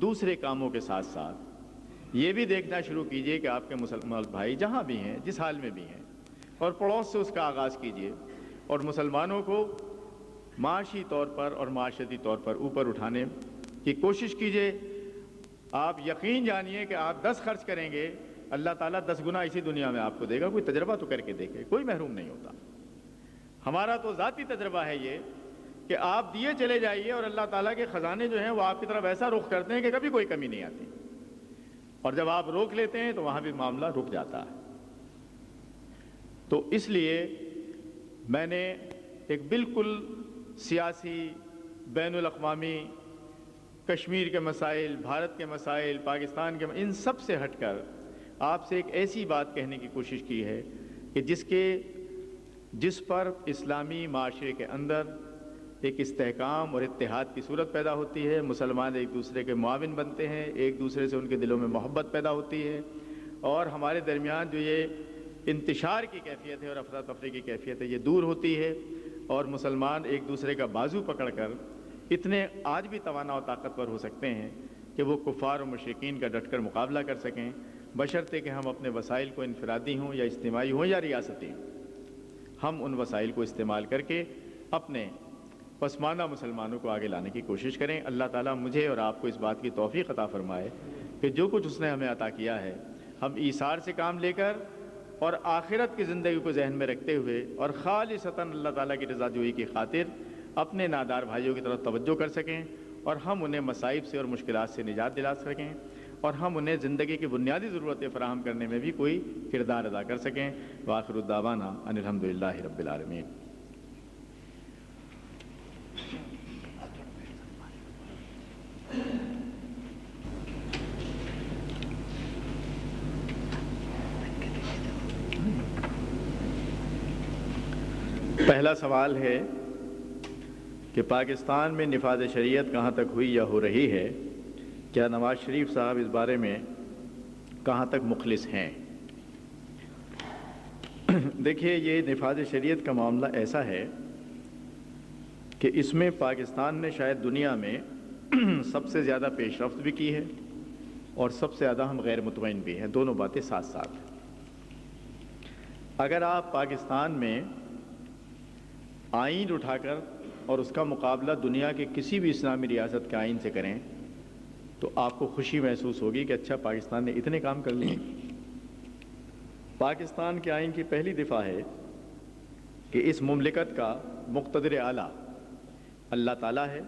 دوسرے کاموں کے ساتھ ساتھ یہ بھی دیکھنا شروع کیجئے کہ آپ کے مسلمان بھائی جہاں بھی ہیں، جس حال میں بھی ہیں، اور پڑوس سے اس کا آغاز کیجئے، اور مسلمانوں کو معاشی طور پر اور معاشرتی طور پر اوپر اٹھانے کی کوشش کیجئے۔ آپ یقین جانیے کہ آپ 10 خرچ کریں گے، اللہ تعالیٰ 10 گنا اسی دنیا میں آپ کو دے گا۔ کوئی تجربہ تو کر کے دیکھے، کوئی محروم نہیں ہوتا۔ ہمارا تو ذاتی تجربہ ہے یہ کہ آپ دیے چلے جائیے اور اللہ تعالیٰ کے خزانے جو ہیں وہ آپ کی طرف ایسا رخ کرتے ہیں کہ کبھی کوئی کمی نہیں آتی، اور جب آپ روک لیتے ہیں تو وہاں بھی معاملہ رک جاتا ہے۔ تو اس لیے میں نے ایک بالکل سیاسی، بین الاقوامی، کشمیر کے مسائل، بھارت کے مسائل، پاکستان کے ان سب سے ہٹ کر آپ سے ایک ایسی بات کہنے کی کوشش کی ہے کہ جس پر اسلامی معاشرے کے اندر ایک استحکام اور اتحاد کی صورت پیدا ہوتی ہے، مسلمان ایک دوسرے کے معاون بنتے ہیں، ایک دوسرے سے ان کے دلوں میں محبت پیدا ہوتی ہے، اور ہمارے درمیان جو یہ انتشار کی کیفیت ہے اور افراتفری کی کیفیت ہے یہ دور ہوتی ہے، اور مسلمان ایک دوسرے کا بازو پکڑ کر اتنے آج بھی توانا و طاقتور ہو سکتے ہیں کہ وہ کفار و مشرکین کا ڈٹ کر مقابلہ کر سکیں، بشرطے کہ ہم اپنے وسائل کو انفرادی ہوں یا اجتماعی ہوں یا ریاستی ہوں، ہم ان وسائل کو استعمال کر کے اپنے پسماندہ مسلمانوں کو آگے لانے کی کوشش کریں۔ اللہ تعالیٰ مجھے اور آپ کو اس بات کی توفیق عطا فرمائے کہ جو کچھ اس نے ہمیں عطا کیا ہے ہم ایثار سے کام لے کر اور آخرت کی زندگی کو ذہن میں رکھتے ہوئے اور خالصتاً اللہ تعالیٰ کی رضا جوئی کی خاطر اپنے نادار بھائیوں کی طرف توجہ کر سکیں، اور ہم انہیں مصائب سے اور مشکلات سے نجات دلا سکیں، اور ہم انہیں زندگی کی بنیادی ضرورتیں فراہم کرنے میں بھی کوئی کردار ادا کر سکیں۔ وآخر الدعوانا ان الحمدللہ رب العالمین۔ پہلا سوال ہے کہ پاکستان میں نفاذ شریعت کہاں تک ہوئی یا ہو رہی ہے؟ کیا نواز شریف صاحب اس بارے میں کہاں تک مخلص ہیں؟ دیکھیے، یہ نفاذ شریعت کا معاملہ ایسا ہے کہ اس میں پاکستان نے شاید دنیا میں سب سے زیادہ پیش رفت بھی کی ہے اور سب سے زیادہ ہم غیر مطمئن بھی ہیں، دونوں باتیں ساتھ ساتھ ہیں۔ اگر آپ پاکستان میں آئین اٹھا کر اور اس کا مقابلہ دنیا کے کسی بھی اسلامی ریاست کے آئین سے کریں تو آپ کو خوشی محسوس ہوگی کہ اچھا پاکستان نے اتنے کام کر لیے۔ پاکستان کے آئین کی پہلی دفعہ ہے کہ اس مملکت کا مقتدر اعلیٰ اللہ تعالیٰ ہے،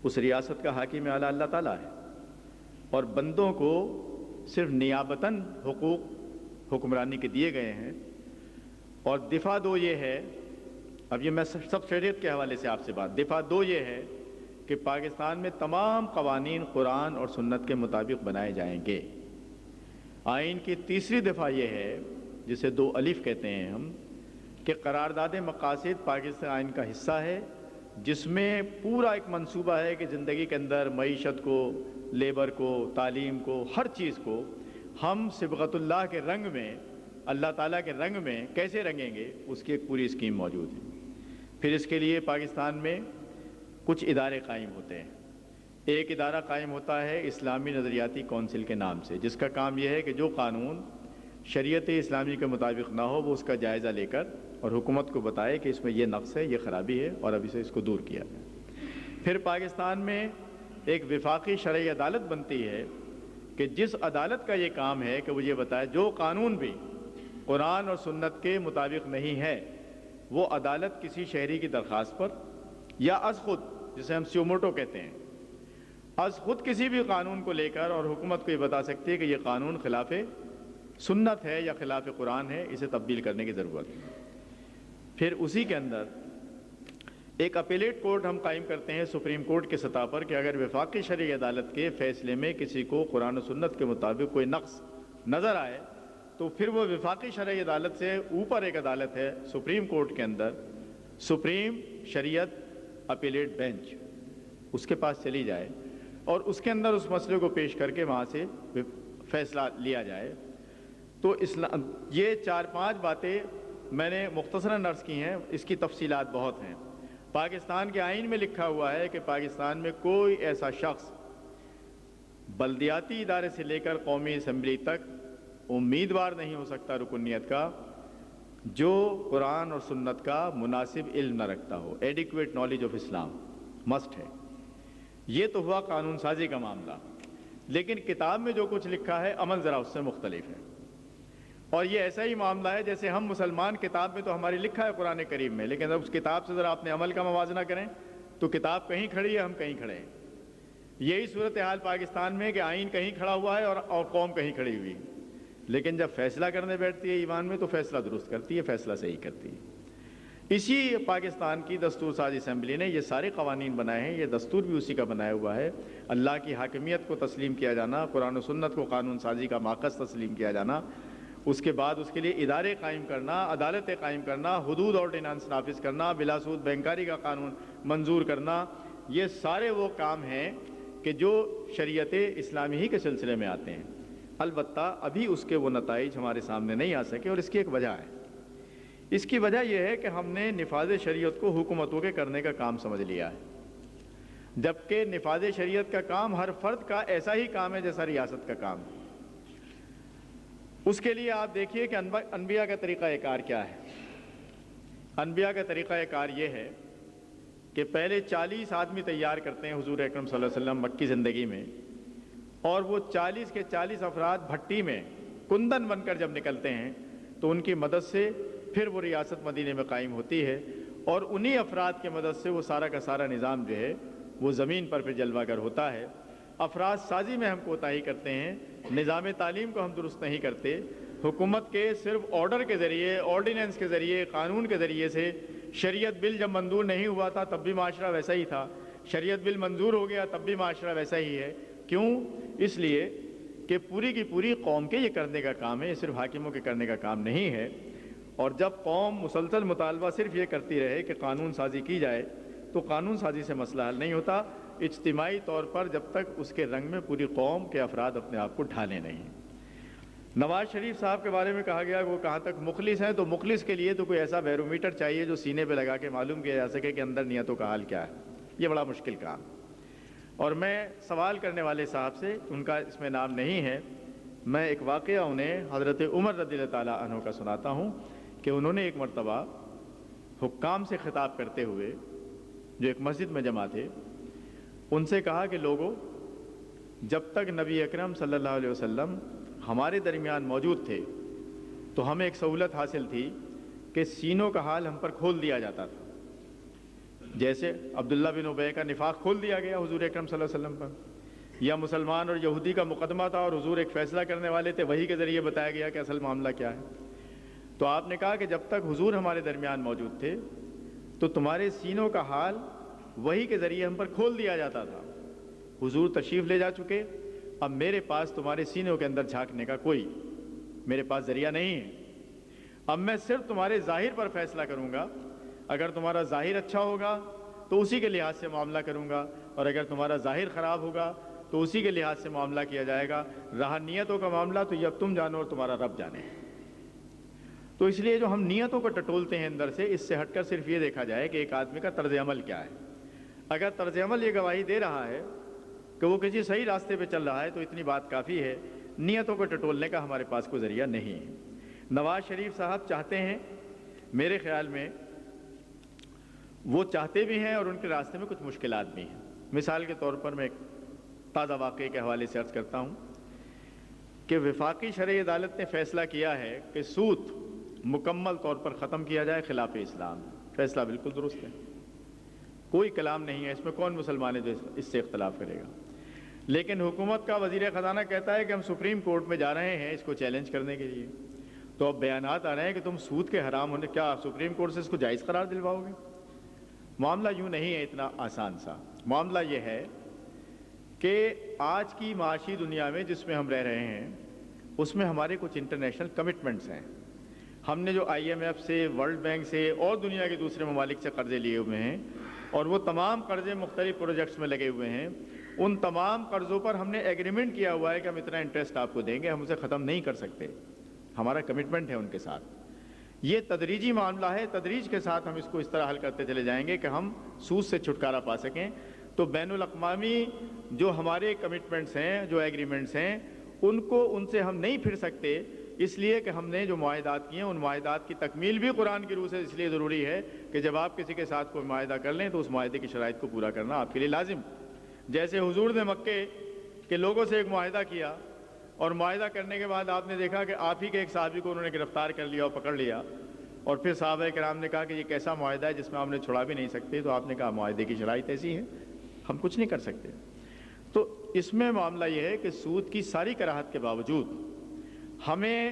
اس ریاست کا حاکم اعلیٰ اللہ تعالیٰ ہے، اور بندوں کو صرف نیابتاً حقوق حکمرانی کے دیے گئے ہیں۔ اور دفعہ 2 یہ ہے، اب یہ میں سب شریعت کے حوالے سے آپ سے بات، دفعہ 2 یہ ہے کہ پاکستان میں تمام قوانین قرآن اور سنت کے مطابق بنائے جائیں گے۔ آئین کی تیسری دفعہ یہ ہے، جسے 2 الف کہتے ہیں ہم، کہ قرارداد مقاصد پاکستان آئین کا حصہ ہے، جس میں پورا ایک منصوبہ ہے کہ زندگی کے اندر معیشت کو، لیبر کو، تعلیم کو، ہر چیز کو ہم صبغت اللہ کے رنگ میں، اللہ تعالیٰ کے رنگ میں کیسے رنگیں گے، اس کی ایک پوری اسکیم موجود ہے۔ پھر اس کے لیے پاکستان میں کچھ ادارے قائم ہوتے ہیں۔ ایک ادارہ قائم ہوتا ہے اسلامی نظریاتی کونسل کے نام سے، جس کا کام یہ ہے کہ جو قانون شریعت اسلامی کے مطابق نہ ہو وہ اس کا جائزہ لے کر اور حکومت کو بتائے کہ اس میں یہ نقص ہے، یہ خرابی ہے اور اب اس کو دور کیا جائے۔ پھر پاکستان میں ایک وفاقی شرعی عدالت بنتی ہے کہ جس عدالت کا یہ کام ہے کہ وہ یہ بتائے جو قانون بھی قرآن اور سنت کے مطابق نہیں ہے، وہ عدالت کسی شہری کی درخواست پر یا از خود، جسے ہم سیوموٹو کہتے ہیں، از خود کسی بھی قانون کو لے کر اور حکومت کو یہ بتا سکتی ہے کہ یہ قانون خلاف سنت ہے یا خلاف قرآن ہے، اسے تبدیل کرنے کی ضرورت ہے۔ پھر اسی کے اندر ایک اپیلیٹ کورٹ ہم قائم کرتے ہیں سپریم کورٹ کے سطح پر کہ اگر وفاقی شرعی عدالت کے فیصلے میں کسی کو قرآن و سنت کے مطابق کوئی نقص نظر آئے تو پھر وہ وفاقی شرعی عدالت سے اوپر ایک عدالت ہے سپریم کورٹ کے اندر، سپریم شریعت اپیلیٹ بینچ، اس کے پاس چلی جائے اور اس کے اندر اس مسئلے کو پیش کر کے وہاں سے فیصلہ لیا جائے۔ تو یہ 4-5 باتیں میں نے مختصراً عرض کی ہیں، اس کی تفصیلات بہت ہیں۔ پاکستان کے آئین میں لکھا ہوا ہے کہ پاکستان میں کوئی ایسا شخص بلدیاتی ادارے سے لے کر قومی اسمبلی تک امیدوار نہیں ہو سکتا رکنیت کا جو قرآن اور سنت کا مناسب علم نہ رکھتا ہو۔ Adequate knowledge of Islam must ہے۔ یہ تو ہوا قانون سازی کا معاملہ، لیکن کتاب میں جو کچھ لکھا ہے عمل ذرا اس سے مختلف ہے۔ اور یہ ایسا ہی معاملہ ہے جیسے ہم مسلمان کتاب میں تو ہماری لکھا ہے قرآن کریم میں، لیکن جب اس کتاب سے ذرا اپنے عمل کا موازنہ کریں تو کتاب کہیں کھڑی ہے، ہم کہیں کھڑے ہیں۔ یہی صورتحال پاکستان میں کہ آئین کہیں کھڑا ہوا ہے اور قوم کہیں کھڑی ہوئی، لیکن جب فیصلہ کرنے بیٹھتی ہے ایوان میں تو فیصلہ درست کرتی ہے، فیصلہ صحیح کرتی ہے۔ اسی پاکستان کی دستور ساز اسمبلی نے یہ سارے قوانین بنائے ہیں، یہ دستور بھی اسی کا بنایا ہوا ہے۔ اللہ کی حاکمیت کو تسلیم کیا جانا، قرآن و سنت کو قانون سازی کا ماخذ تسلیم کیا جانا، اس کے بعد اس کے لیے ادارے قائم کرنا، عدالتیں قائم کرنا، حدود آرڈیننس نافذ کرنا، بلا سود بینکاری کا قانون منظور کرنا، یہ سارے وہ کام ہیں کہ جو شریعت اسلامی ہی کے سلسلے میں آتے ہیں۔ البتہ ابھی اس کے وہ نتائج ہمارے سامنے نہیں آ سکے اور اس کی ایک وجہ ہے۔ اس کی وجہ یہ ہے کہ ہم نے نفاذ شریعت کو حکومتوں کے کرنے کا کام سمجھ لیا ہے، جبکہ نفاذ شریعت کا کام ہر فرد کا ایسا ہی کام ہے جیسا ریاست کا کام ہے۔ اس کے لیے آپ دیکھیے کہ انبیاء کا طریقہ کار کیا ہے۔ انبیاء کا طریقہ کار یہ ہے کہ پہلے 40 آدمی تیار کرتے ہیں حضور اکرم صلی اللہ علیہ وسلم مکی زندگی میں، اور وہ 40 کے 40 افراد بھٹی میں کندن بن کر جب نکلتے ہیں تو ان کی مدد سے پھر وہ ریاست مدینے میں قائم ہوتی ہے، اور انہی افراد کی مدد سے وہ سارا کا سارا نظام جو ہے وہ زمین پر پھر جلوہ گر ہوتا ہے۔ افراد سازی میں ہم کوتاہی کرتے ہیں، نظام تعلیم کو ہم درست نہیں کرتے، حکومت کے صرف آرڈر کے ذریعے، آرڈیننس کے ذریعے، قانون کے ذریعے سے۔ شریعت بل جب منظور نہیں ہوا تھا تب بھی معاشرہ ویسا ہی تھا، شریعت بل منظور ہو گیا تب بھی معاشرہ ویسا ہی ہے۔ کیوں؟ اس لیے کہ پوری کی پوری قوم کے یہ کرنے کا کام ہے، یہ صرف حاکموں کے کرنے کا کام نہیں ہے۔ اور جب قوم مسلسل مطالبہ صرف یہ کرتی رہے کہ قانون سازی کی جائے تو قانون سازی سے مسئلہ حل نہیں ہوتا، اجتماعی طور پر جب تک اس کے رنگ میں پوری قوم کے افراد اپنے آپ کو ڈھالے نہیں۔ نواز شریف صاحب کے بارے میں کہا گیا کہ وہ کہاں تک مخلص ہیں، تو مخلص کے لیے تو کوئی ایسا بیرومیٹر چاہیے جو سینے پہ لگا کے معلوم کیا جا سکے کہ اندر نیتوں کا حال کیا ہے۔ یہ بڑا مشکل کام، اور میں سوال کرنے والے صاحب سے، ان کا اس میں نام نہیں ہے، میں ایک واقعہ انہیں حضرت عمر رضی اللہ تعالیٰ عنہ کا سناتا ہوں کہ انہوں نے ایک مرتبہ حکام سے خطاب کرتے ہوئے جو ایک مسجد میں جمع تھے، ان سے کہا کہ لوگوں، جب تک نبی اکرم صلی اللہ علیہ وسلم ہمارے درمیان موجود تھے تو ہمیں ایک سہولت حاصل تھی کہ سینوں کا حال ہم پر کھول دیا جاتا تھا۔ جیسے عبداللہ بن ابی کا نفاق کھول دیا گیا حضور اکرم صلی اللہ علیہ وسلم پر، یا مسلمان اور یہودی کا مقدمہ تھا اور حضور ایک فیصلہ کرنے والے تھے، وہی کے ذریعے بتایا گیا کہ اصل معاملہ کیا ہے؟ تو آپ نے کہا کہ جب تک حضور ہمارے درمیان موجود تھے تو تمہارے سینوں کا حال وہی کے ذریعے ہم پر کھول دیا جاتا تھا۔ حضور تشریف لے جا چکے، اب میرے پاس تمہارے سینوں کے اندر جھانکنے کا کوئی میرے پاس ذریعہ نہیں ہے۔ اب میں صرف تمہارے ظاہر پر فیصلہ کروں گا، اگر تمہارا ظاہر اچھا ہوگا تو اسی کے لحاظ سے معاملہ کروں گا، اور اگر تمہارا ظاہر خراب ہوگا تو اسی کے لحاظ سے معاملہ کیا جائے گا۔ رہا نیتوں کا معاملہ تو یہ اب تم جانو اور تمہارا رب جانے۔ تو اس لیے جو ہم نیتوں کو ٹٹولتے ہیں اندر سے، اس سے ہٹ کر صرف یہ دیکھا جائے کہ ایک آدمی کا طرز عمل کیا ہے۔ اگر طرز عمل یہ گواہی دے رہا ہے کہ وہ کسی صحیح راستے پہ چل رہا ہے تو اتنی بات کافی ہے، نیتوں کو ٹٹولنے کا ہمارے پاس کوئی ذریعہ نہیں ہے۔ نواز شریف صاحب چاہتے ہیں، میرے خیال میں وہ چاہتے بھی ہیں اور ان کے راستے میں کچھ مشکلات بھی ہیں۔ مثال کے طور پر میں ایک تازہ واقعے کے حوالے سے عرض کرتا ہوں کہ وفاقی شرعی عدالت نے فیصلہ کیا ہے کہ سود مکمل طور پر ختم کیا جائے خلاف اسلام۔ فیصلہ بالکل درست ہے، کوئی کلام نہیں ہے اس میں، کون مسلمان ہے جو اس سے اختلاف کرے گا؟ لیکن حکومت کا وزیر خزانہ کہتا ہے کہ ہم سپریم کورٹ میں جا رہے ہیں اس کو چیلنج کرنے کے لیے۔ تو اب بیانات آ رہے ہیں کہ تم سود کے حرام ہونے، کیا آپ سپریم کورٹ سے اس کو جائز قرار دلواؤ گے؟ معاملہ یوں نہیں ہے اتنا آسان سا۔ معاملہ یہ ہے کہ آج کی معاشی دنیا میں جس میں ہم رہ رہے ہیں اس میں ہمارے کچھ انٹرنیشنل کمٹمنٹس ہیں۔ ہم نے جو IMF سے، ورلڈ بینک سے اور دنیا کے دوسرے ممالک سے قرضے لیے ہوئے ہیں، اور وہ تمام قرضے مختلف پروجیکٹس میں لگے ہوئے ہیں، ان تمام قرضوں پر ہم نے ایگریمنٹ کیا ہوا ہے کہ ہم اتنا انٹرسٹ آپ کو دیں گے، ہم اسے ختم نہیں کر سکتے، ہمارا کمٹمنٹ ہے ان کے ساتھ۔ یہ تدریجی معاملہ ہے، تدریج کے ساتھ ہم اس کو اس طرح حل کرتے چلے جائیں گے کہ ہم سود سے چھٹکارا پا سکیں۔ تو بین الاقوامی جو ہمارے کمٹمنٹس ہیں، جو ایگریمنٹس ہیں، ان سے ہم نہیں پھر سکتے، اس لیے کہ ہم نے جو معاہدات کیے ہیں ان معاہدات کی تکمیل بھی قرآن کی روح سے اس لیے ضروری ہے کہ جب آپ کسی کے ساتھ کوئی معاہدہ کر لیں تو اس معاہدے کی شرائط کو پورا کرنا آپ کے لیے لازم۔ جیسے حضور نے مکے کے لوگوں سے ایک معاہدہ کیا، اور معاہدہ کرنے کے بعد آپ نے دیکھا کہ آپ ہی کے ایک صحابی کو انہوں نے گرفتار کر لیا اور پکڑ لیا، اور پھر صحابہ کرام نے کہا کہ یہ کیسا معاہدہ ہے جس میں ہم نے چھڑا بھی نہیں سکتے؟ تو آپ نے کہا معاہدے کی شرائط ایسی ہے، ہم کچھ نہیں کر سکتے۔ تو اس میں معاملہ یہ ہے کہ سود کی ساری کراہت کے باوجود ہمیں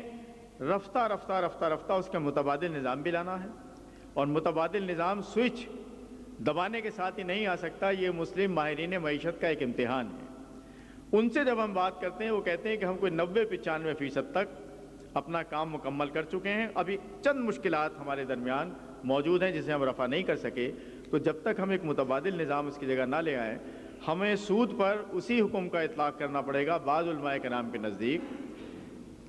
رفتہ رفتہ رفتہ رفتہ اس کا متبادل نظام بھی لانا ہے، اور متبادل نظام سوئچ دبانے کے ساتھ ہی نہیں آ سکتا۔ یہ مسلم ماہرین معیشت کا ایک امتحان ہے۔ ان سے جب ہم بات کرتے ہیں وہ کہتے ہیں کہ ہم کوئی 90-95% تک اپنا کام مکمل کر چکے ہیں، ابھی چند مشکلات ہمارے درمیان موجود ہیں جسے ہم رفع نہیں کر سکے۔ تو جب تک ہم ایک متبادل نظام اس کی جگہ نہ لے آئیں، ہمیں سود پر اسی حکم کا اطلاق کرنا پڑے گا بعض علماء کرام کے نزدیک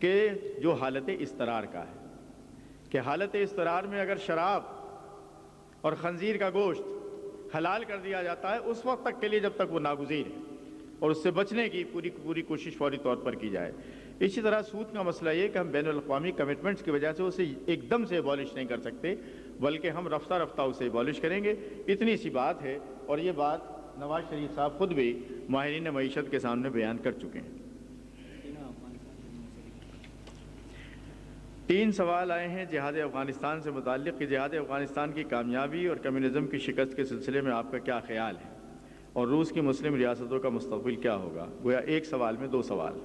کہ جو حالت اضطرار کا ہے، کہ حالت اضطرار میں اگر شراب اور خنزیر کا گوشت حلال کر دیا جاتا ہے اس وقت تک کے لیے جب تک وہ ناگزیر ہے، اور اس سے بچنے کی پوری کوشش فوری طور پر کی جائے۔ اسی طرح سود کا مسئلہ یہ کہ ہم بین الاقوامی کمٹمنٹس کی وجہ سے اسے ایک دم سے ایبالش نہیں کر سکتے، بلکہ ہم رفتہ رفتہ اسے ایبالش کریں گے۔ اتنی سی بات ہے، اور یہ بات نواز شریف صاحب خود بھی ماہرین معیشت کے سامنے بیان کر چکے ہیں۔ 3 سوال آئے ہیں جہاد افغانستان سے متعلق کہ جہاد افغانستان کی کامیابی اور کمیونزم کی شکست کے سلسلے میں آپ کا کیا خیال ہے، اور روس کی مسلم ریاستوں کا مستقبل کیا ہوگا؟ گویا ایک سوال میں 2 سوال۔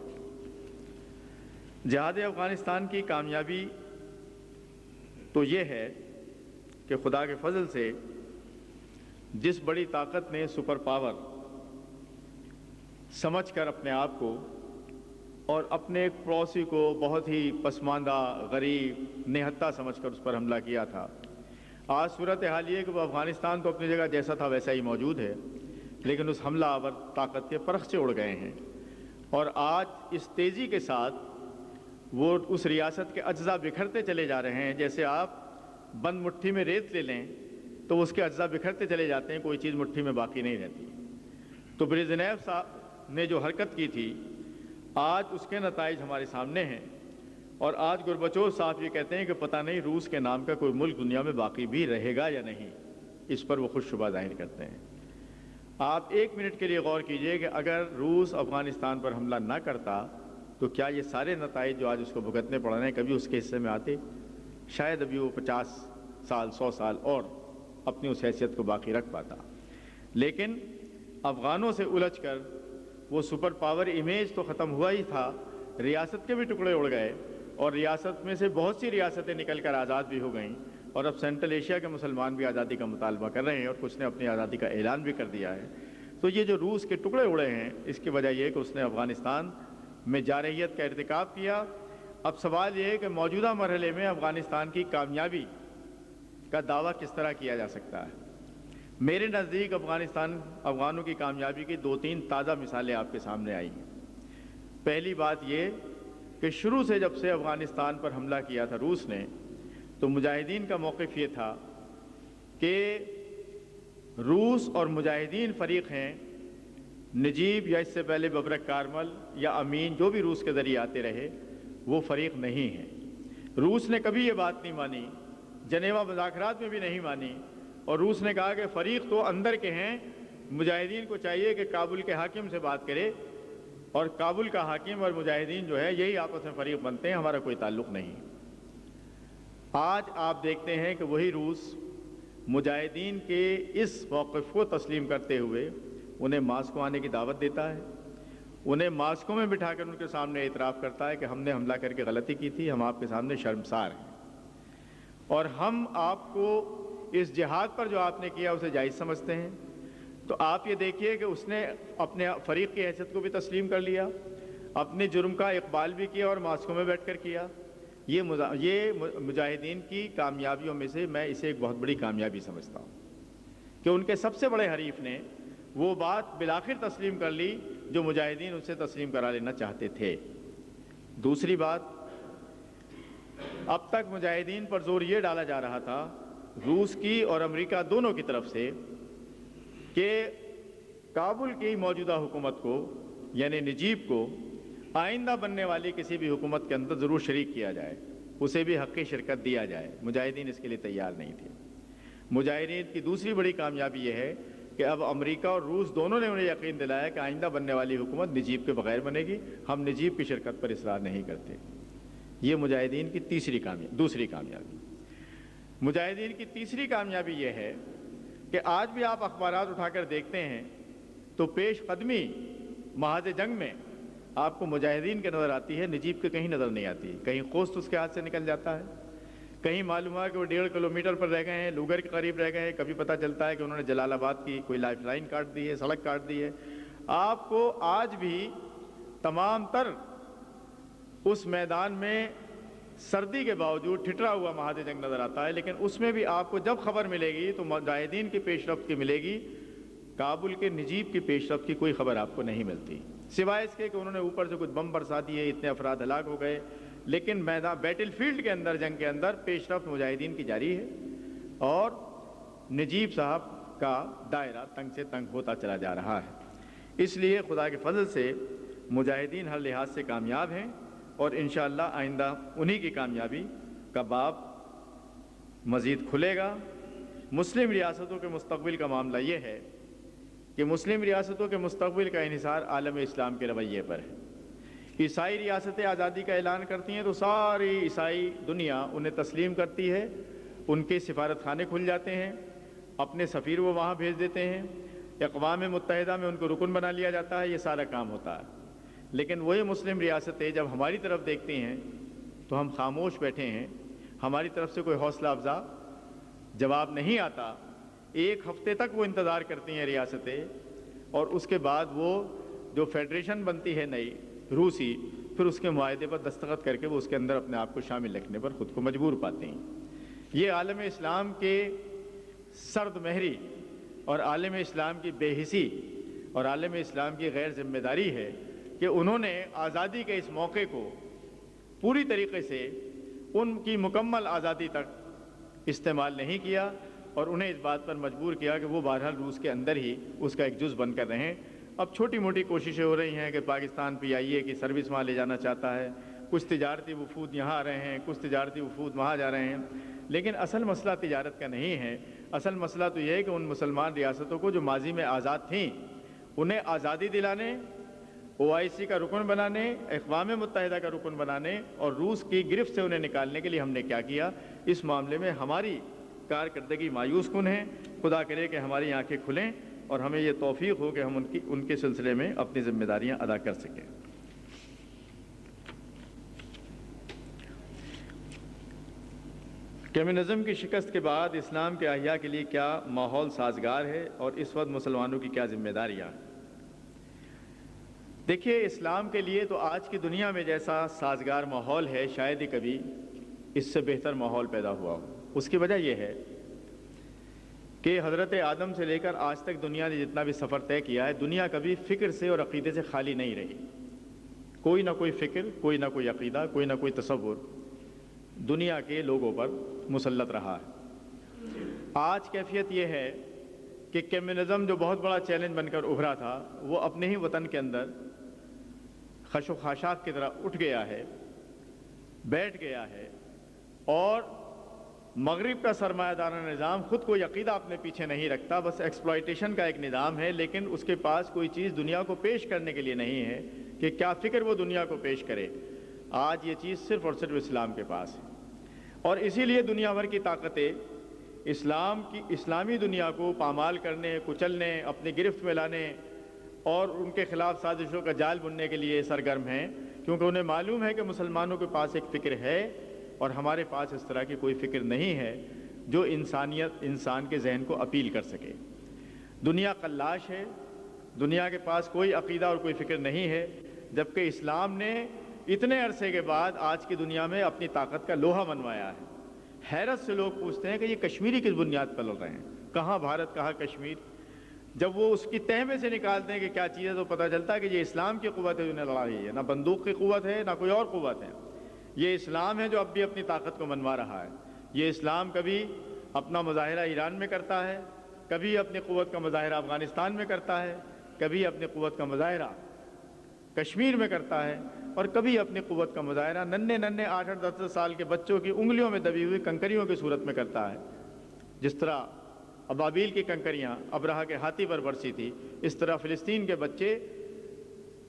جہاد افغانستان کی کامیابی تو یہ ہے کہ خدا کے فضل سے جس بڑی طاقت نے سپر پاور سمجھ کر اپنے آپ کو اور اپنے ایک پڑوسی کو بہت ہی پسماندہ، غریب، نہتہ سمجھ کر اس پر حملہ کیا تھا، آج صورتحال یہ کہ وہ افغانستان تو اپنی جگہ جیسا تھا ویسا ہی موجود ہے، لیکن اس حملہ آور طاقت کے پرخچے اڑ گئے ہیں، اور آج اس تیزی کے ساتھ وہ اس ریاست کے اجزاء بکھرتے چلے جا رہے ہیں۔ جیسے آپ بند مٹھی میں ریت لے لیں تو اس کے اجزاء بکھرتے چلے جاتے ہیں، کوئی چیز مٹھی میں باقی نہیں رہتی۔ تو بریزنیو صاحب نے جو حرکت کی تھی آج اس کے نتائج ہمارے سامنے ہیں، اور آج گورباچوف صاحب یہ کہتے ہیں کہ پتہ نہیں روس کے نام کا کوئی ملک دنیا میں باقی بھی رہے گا یا نہیں، اس پر وہ خود شبہ ظاہر کرتے ہیں۔ آپ 1 منٹ کے لیے غور کیجئے کہ اگر روس افغانستان پر حملہ نہ کرتا تو کیا یہ سارے نتائج جو آج اس کو بھگتنے پڑ رہے ہیں کبھی اس کے حصے میں آتے؟ شاید ابھی وہ 50 سال 100 سال اور اپنی اس حیثیت کو باقی رکھ پاتا، لیکن افغانوں سے الجھ کر وہ سپر پاور امیج تو ختم ہوا ہی تھا، ریاست کے بھی ٹکڑے اڑ گئے اور ریاست میں سے بہت سی ریاستیں نکل کر آزاد بھی ہو گئیں، اور اب سینٹرل ایشیا کے مسلمان بھی آزادی کا مطالبہ کر رہے ہیں اور کچھ نے اپنی آزادی کا اعلان بھی کر دیا ہے۔ تو یہ جو روس کے ٹکڑے اڑے ہیں، اس کی وجہ یہ ہے کہ اس نے افغانستان میں جارحیت کا ارتکاب کیا۔ اب سوال یہ ہے کہ موجودہ مرحلے میں افغانستان کی کامیابی کا دعویٰ کس طرح کیا جا سکتا ہے؟ میرے نزدیک افغانوں کی کامیابی کی 2-3 تازہ مثالیں آپ کے سامنے آئی ہیں۔ پہلی بات یہ کہ شروع سے جب سے افغانستان پر حملہ کیا تھا روس نے، تو مجاہدین کا موقف یہ تھا کہ روس اور مجاہدین فریق ہیں، نجیب یا اس سے پہلے ببرک کارمل یا امین جو بھی روس کے ذریعے آتے رہے، وہ فریق نہیں ہیں۔ روس نے کبھی یہ بات نہیں مانی، جنیوا مذاکرات میں بھی نہیں مانی، اور روس نے کہا کہ فریق تو اندر کے ہیں، مجاہدین کو چاہیے کہ کابل کے حاکم سے بات کرے، اور کابل کا حاکم اور مجاہدین جو ہے یہی آپس میں فریق بنتے ہیں، ہمارا کوئی تعلق نہیں۔ آج آپ دیکھتے ہیں کہ وہی روس مجاہدین کے اس موقف کو تسلیم کرتے ہوئے انہیں ماسکو آنے کی دعوت دیتا ہے، انہیں ماسکو میں بٹھا کر ان کے سامنے اعتراف کرتا ہے کہ ہم نے حملہ کر کے غلطی کی تھی، ہم آپ کے سامنے شرمسار ہیں، اور ہم آپ کو اس جہاد پر جو آپ نے کیا اسے جائز سمجھتے ہیں۔ تو آپ یہ دیکھیے کہ اس نے اپنے فریق کی حیثیت کو بھی تسلیم کر لیا، اپنے جرم کا اقبال بھی کیا اور ماسکو میں بیٹھ کر کیا۔ یہ مجاہدین کی کامیابیوں میں سے میں اسے ایک بہت بڑی کامیابی سمجھتا ہوں کہ ان کے سب سے بڑے حریف نے وہ بات بالآخر تسلیم کر لی جو مجاہدین اس سے تسلیم کرا لینا چاہتے تھے۔ دوسری بات، اب تک مجاہدین پر زور یہ ڈالا جا رہا تھا روس کی اور امریکہ دونوں کی طرف سے کہ کابل کی موجودہ حکومت کو یعنی نجیب کو آئندہ بننے والی کسی بھی حکومت کے اندر ضرور شریک کیا جائے، اسے بھی حقی شرکت دیا جائے۔ مجاہدین اس کے لیے تیار نہیں تھے۔ مجاہدین کی دوسری بڑی کامیابی یہ ہے کہ اب امریکہ اور روس دونوں نے انہیں یقین دلایا کہ آئندہ بننے والی حکومت نجیب کے بغیر بنے گی، ہم نجیب کی شرکت پر اصرار نہیں کرتے۔ یہ مجاہدین کی دوسری کامیابی۔ مجاہدین کی تیسری کامیابی یہ ہے کہ آج بھی آپ اخبارات اٹھا کر دیکھتے ہیں تو پیش قدمی محاذ جنگ میں آپ کو مجاہدین کے نظر آتی ہے، نجیب کے کہیں نظر نہیں آتی۔ کہیں خوست اس کے ہاتھ سے نکل جاتا ہے، کہیں معلوم ہوا کہ وہ 1.5 کلومیٹر پر رہ گئے ہیں، لوگر کے قریب رہ گئے ہیں، کبھی پتہ چلتا ہے کہ انہوں نے جلال آباد کی کوئی لائف لائن کاٹ دی ہے، سڑک کاٹ دی ہے۔ آپ کو آج بھی تمام تر اس میدان میں سردی کے باوجود ٹھٹرا ہوا محاذ جنگ نظر آتا ہے، لیکن اس میں بھی آپ کو جب خبر ملے گی تو مجاہدین کی پیش رفت کی ملے گی، کابل کے نجیب کی پیش رفت کی کوئی خبر آپ کو نہیں ملتی، سوائے اس کے کہ انہوں نے اوپر سے کچھ بم برسا دیے، اتنے افراد ہلاک ہو گئے، لیکن میدان بیٹل فیلڈ کے اندر، جنگ کے اندر پیش رفت مجاہدین کی جاری ہے، اور نجیب صاحب کا دائرہ تنگ سے تنگ ہوتا چلا جا رہا ہے۔ اس لیے خدا کے فضل سے مجاہدین ہر لحاظ سے کامیاب ہیں، اور انشاءاللہ آئندہ انہی کی کامیابی کا باب مزید کھلے گا۔ مسلم ریاستوں کے مستقبل کا معاملہ یہ ہے کہ مسلم ریاستوں کے مستقبل کا انحصار عالم اسلام کے رویے پر ہے۔ عیسائی ریاستیں آزادی کا اعلان کرتی ہیں تو ساری عیسائی دنیا انہیں تسلیم کرتی ہے، ان کے سفارت خانے کھل جاتے ہیں، اپنے سفیر وہ وہاں بھیج دیتے ہیں، اقوام متحدہ میں ان کو رکن بنا لیا جاتا ہے، یہ سارا کام ہوتا ہے۔ لیکن وہی مسلم ریاستیں جب ہماری طرف دیکھتی ہیں تو ہم خاموش بیٹھے ہیں، ہماری طرف سے کوئی حوصلہ افزا جواب نہیں آتا۔ 1 ہفتے تک وہ انتظار کرتی ہیں ریاستیں، اور اس کے بعد وہ جو فیڈریشن بنتی ہے نئی روسی، پھر اس کے معاہدے پر دستخط کر کے وہ اس کے اندر اپنے آپ کو شامل رکھنے پر خود کو مجبور پاتے ہیں۔ یہ عالم اسلام کے سرد مہری اور عالم اسلام کی بے حسی اور عالم اسلام کی غیر ذمہ داری ہے کہ انہوں نے آزادی کے اس موقع کو پوری طریقے سے ان کی مکمل آزادی تک استعمال نہیں کیا، اور انہیں اس بات پر مجبور کیا کہ وہ بہرحال روس کے اندر ہی اس کا ایک جز بن کر رہیں۔ اب چھوٹی موٹی کوششیں ہو رہی ہیں کہ پاکستان PIA کی سروس وہاں لے جانا چاہتا ہے، کچھ تجارتی وفود یہاں آ رہے ہیں، کچھ تجارتی وفود وہاں جا رہے ہیں، لیکن اصل مسئلہ تجارت کا نہیں ہے۔ اصل مسئلہ تو یہ ہے کہ ان مسلمان ریاستوں کو جو ماضی میں آزاد تھیں انہیں آزادی دلانے، OIC کا رکن بنانے، اقوام متحدہ کا رکن بنانے اور روس کی گرفت سے انہیں نکالنے کے لیے ہم نے کیا کیا۔ اس معاملے میں ہماری کارکردگی مایوس کن ہے۔ خدا کرے کہ ہماری آنکھیں کھلیں اور ہمیں یہ توفیق ہو کہ ہم ان کے سلسلے میں اپنی ذمہ داریاں ادا کر سکیں۔ کمیونزم کی شکست کے بعد اسلام کے احیاء کے لیے کیا ماحول سازگار ہے اور اس وقت مسلمانوں کی کیا ذمہ داریاں؟ دیکھیے، اسلام کے لیے تو آج کی دنیا میں جیسا سازگار ماحول ہے شاید ہی کبھی اس سے بہتر ماحول پیدا ہوا ہو۔ اس کی وجہ یہ ہے کہ حضرت آدم سے لے کر آج تک دنیا نے جتنا بھی سفر طے کیا ہے، دنیا کبھی فکر سے اور عقیدے سے خالی نہیں رہی۔ کوئی نہ کوئی فکر، کوئی نہ کوئی عقیدہ، کوئی نہ کوئی تصور دنیا کے لوگوں پر مسلط رہا ہے۔ آج کیفیت یہ ہے کہ کمیونزم جو بہت بڑا چیلنج بن کر ابھرا تھا، وہ اپنے ہی وطن کے اندر خش و خاشاک کی طرح اٹھ گیا ہے، بیٹھ گیا ہے، اور مغرب کا سرمایہ دارانہ نظام خود کوئی عقیدہ اپنے پیچھے نہیں رکھتا، بس ایکسپلائٹیشن کا ایک نظام ہے، لیکن اس کے پاس کوئی چیز دنیا کو پیش کرنے کے لیے نہیں ہے کہ کیا فکر وہ دنیا کو پیش کرے۔ آج یہ چیز صرف اور صرف اسلام کے پاس ہے، اور اسی لیے دنیا بھر کی طاقتیں اسلامی دنیا کو پامال کرنے، کچلنے، اپنی گرفت میں لانے اور ان کے خلاف سازشوں کا جال بننے کے لیے سرگرم ہیں، کیونکہ انہیں معلوم ہے کہ مسلمانوں کے پاس ایک فکر ہے اور ہمارے پاس اس طرح کی کوئی فکر نہیں ہے جو انسان کے ذہن کو اپیل کر سکے۔ دنیا قلاش ہے، دنیا کے پاس کوئی عقیدہ اور کوئی فکر نہیں ہے، جبکہ اسلام نے اتنے عرصے کے بعد آج کی دنیا میں اپنی طاقت کا لوہا منوایا ہے۔ حیرت سے لوگ پوچھتے ہیں کہ یہ کشمیری کس بنیاد پر لڑ رہے ہیں، کہاں بھارت کہاں کشمیر؟ جب وہ اس کی تہ میں سے نکالتے ہیں کہ کیا چیز ہے تو پتہ چلتا ہے کہ یہ اسلام کی قوت ہے، انہیں لڑا رہی ہے، نہ بندوق کی قوت ہے نہ کوئی اور قوت ہے۔ یہ اسلام ہے جو اب بھی اپنی طاقت کو منوا رہا ہے۔ یہ اسلام کبھی اپنا مظاہرہ ایران میں کرتا ہے، کبھی اپنی قوت کا مظاہرہ افغانستان میں کرتا ہے، کبھی اپنی قوت کا مظاہرہ کشمیر میں کرتا ہے، اور کبھی اپنی قوت کا مظاہرہ ننھے 8-10 سال کے بچوں کی انگلیوں میں دبی ہوئی کنکریوں کی صورت میں کرتا ہے۔ جس طرح ابابیل کی کنکریاں ابرہہ کے ہاتھی پر برسی تھی، اس طرح فلسطین کے بچے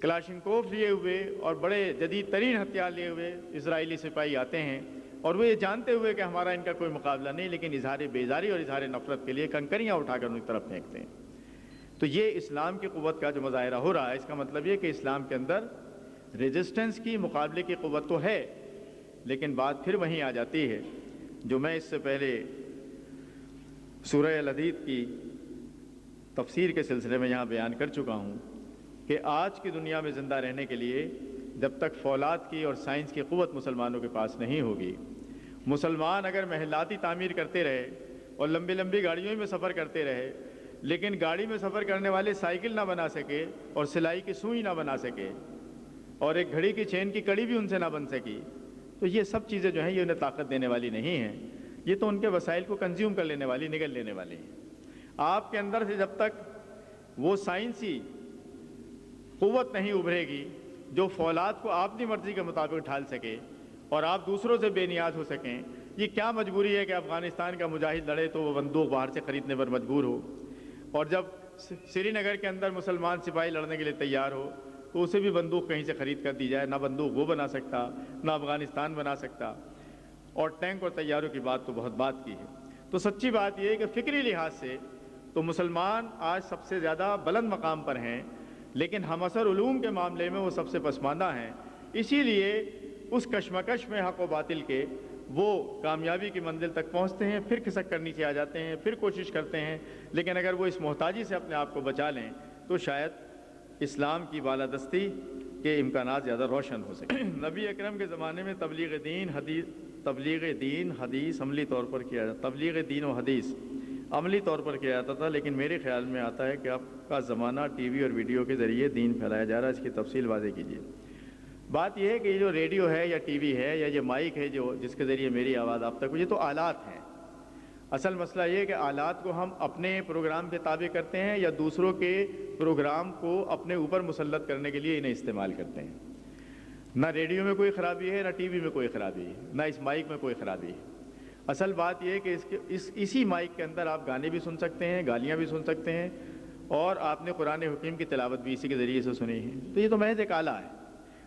کلاشنکوف لیے ہوئے اور بڑے جدید ترین ہتھیار لیے ہوئے اسرائیلی سپاہی آتے ہیں، اور وہ یہ جانتے ہوئے کہ ہمارا ان کا کوئی مقابلہ نہیں، لیکن اظہار بیزاری اور اظہار نفرت کے لیے کنکریاں اٹھا کر ان کی طرف پھینکتے ہیں۔ تو یہ اسلام کی قوت کا جو مظاہرہ ہو رہا ہے، اس کا مطلب یہ کہ اسلام کے اندر ریزسٹنس کی، مقابلے کی قوت تو ہے، لیکن بات پھر وہیں آ جاتی ہے جو میں اس سے پہلے سورہ الحدید کی تفسیر کے سلسلے میں یہاں بیان کر چکا ہوں کہ آج کی دنیا میں زندہ رہنے کے لیے جب تک فولاد کی اور سائنس کی قوت مسلمانوں کے پاس نہیں ہوگی، مسلمان اگر محلاتی تعمیر کرتے رہے اور لمبی لمبی گاڑیوں میں سفر کرتے رہے، لیکن گاڑی میں سفر کرنے والے سائیکل نہ بنا سکے اور سلائی کی سوئی نہ بنا سکے اور ایک گھڑی کی چین کی کڑی بھی ان سے نہ بن سکی، تو یہ سب چیزیں جو ہیں یہ انہیں طاقت دینے والی نہیں ہیں، یہ تو ان کے وسائل کو کنزیوم کر لینے والی، نگل لینے والی ہیں۔ آپ کے اندر سے جب تک وہ سائنسی قوت نہیں ابھرے گی جو فولاد کو اپنی مرضی کے مطابق ڈھال سکے اور آپ دوسروں سے بے نیاز ہو سکیں، یہ کیا مجبوری ہے کہ افغانستان کا مجاہد لڑے تو وہ بندوق باہر سے خریدنے پر مجبور ہو، اور جب سری نگر کے اندر مسلمان سپاہی لڑنے کے لیے تیار ہو تو اسے بھی بندوق کہیں سے خرید کر دی جائے؟ نہ بندوق وہ بنا سکتا، نہ افغانستان بنا سکتا، اور ٹینک اور طیاروں کی بات تو بہت بات کی ہے۔ تو سچی بات یہ ہے کہ فکری لحاظ سے تو مسلمان آج سب سے زیادہ بلند مقام پر ہیں، لیکن ہم اثر علوم کے معاملے میں وہ سب سے پسماندہ ہیں۔ اسی لیے اس کشمکش میں حق و باطل کے وہ کامیابی کی منزل تک پہنچتے ہیں، پھر کھسک کر نیچے آ جاتے ہیں، پھر کوشش کرتے ہیں، لیکن اگر وہ اس محتاجی سے اپنے آپ کو بچا لیں تو شاید اسلام کی بالادستی کے امکانات زیادہ روشن ہو سکیں۔ نبی اکرم کے زمانے میں تبلیغ دین حدیث عملی طور پر کیا جاتا، تبلیغ دین و حدیث عملی طور پر کیا جاتا تھا، لیکن میرے خیال میں آتا ہے کہ آپ کا زمانہ ٹی وی اور ویڈیو کے ذریعے دین پھیلایا جا رہا ہے۔ اس کی تفصیل واضح کیجیے۔ بات یہ ہے کہ یہ جو ریڈیو ہے یا ٹی وی ہے یا یہ مائک ہے جس کے ذریعے میری آواز آپ تک، یہ تو آلات ہیں۔ اصل مسئلہ یہ ہے کہ آلات کو ہم اپنے پروگرام کے تابع کرتے ہیں یا دوسروں کے پروگرام کو اپنے اوپر مسلط کرنے کے لیے انہیں استعمال کرتے ہیں۔ نہ ریڈیو میں کوئی خرابی ہے، نہ ٹی وی میں کوئی خرابی ہے، نہ اس مائک میں کوئی خرابی ہے۔ اصل بات یہ ہے کہ اسی مائک کے اندر آپ گانے بھی سن سکتے ہیں، گالیاں بھی سن سکتے ہیں، اور آپ نے قرآن حکیم کی تلاوت بھی اسی کے ذریعے سے سنی ہے۔ تو یہ تو محض ایک آلہ ہے۔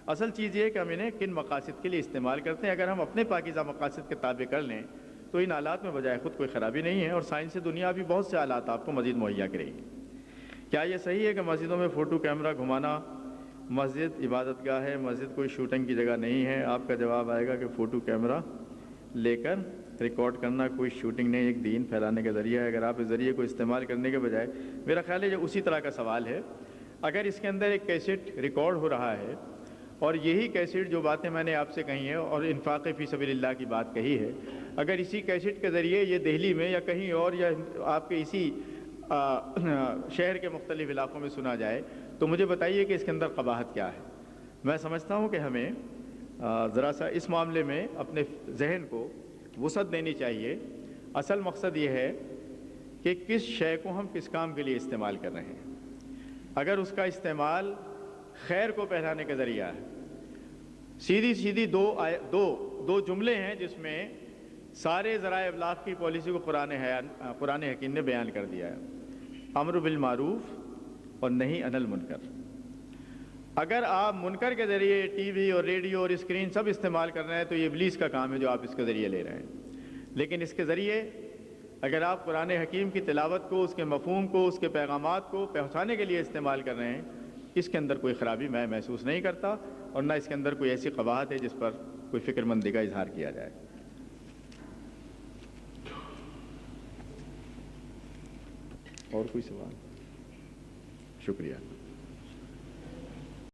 اصل چیز یہ ہے کہ ہم انہیں کن مقاصد کے لیے استعمال کرتے ہیں۔ اگر ہم اپنے پاکیزہ مقاصد کے تابع کر لیں تو ان آلات میں بجائے خود کوئی خرابی نہیں ہے، اور سائنسی دنیا بھی بہت سے آلات آپ کو مزید مہیا کرے گی۔ کیا یہ صحیح ہے کہ مسجدوں میں فوٹو کیمرہ گھمانا؟ مسجد عبادت گاہ ہے، مسجد کوئی شوٹنگ کی جگہ نہیں ہے۔ آپ کا جواب آئے گا کہ فوٹو کیمرہ لے کر ریکارڈ کرنا کوئی شوٹنگ نہیں، ایک دین پھیلانے کا ذریعہ ہے۔ اگر آپ اس ذریعے کو استعمال کرنے کے بجائے، میرا خیال ہے یہ اسی طرح کا سوال ہے، اگر اس کے اندر ایک کیسٹ ریکارڈ ہو رہا ہے اور یہی کیسٹ جو باتیں میں نے آپ سے کہی ہیں اور انفاق فی سبیل اللہ کی بات کہی ہے، اگر اسی کیسٹ کے ذریعے یہ دہلی میں یا کہیں اور یا آپ کے اسی شہر کے مختلف علاقوں میں سنا جائے تو مجھے بتائیے کہ اس کے اندر قباحت کیا ہے۔ میں سمجھتا ہوں کہ ہمیں ذرا سا اس معاملے میں اپنے ذہن کو وسعت دینی چاہیے۔ اصل مقصد یہ ہے کہ کس شے کو ہم کس کام کے لیے استعمال کر رہے ہیں۔ اگر اس کا استعمال خیر کو پھیلانے کا ذریعہ ہے، سیدھی دو جملے ہیں جس میں سارے ذرائع ابلاغ کی پالیسی کو قرآن حکیم نے بیان کر دیا ہے، امر بالمعروف اور نہی عن المنکر۔ اگر آپ منکر کے ذریعے ٹی وی اور ریڈیو اور اسکرین سب استعمال کر رہے ہیں تو یہ ابلیس کا کام ہے جو آپ اس کے ذریعے لے رہے ہیں۔ لیکن اس کے ذریعے اگر آپ قرآن حکیم کی تلاوت کو، اس کے مفہوم کو، اس کے پیغامات کو پہنچانے کے لیے استعمال کر رہے ہیں، اس کے اندر کوئی خرابی میں محسوس نہیں کرتا، اور نہ اس کے اندر کوئی ایسی قباحت ہے جس پر کوئی فکر مندی کا اظہار کیا جائے۔ اور کوئی سوال؟ شکریہ۔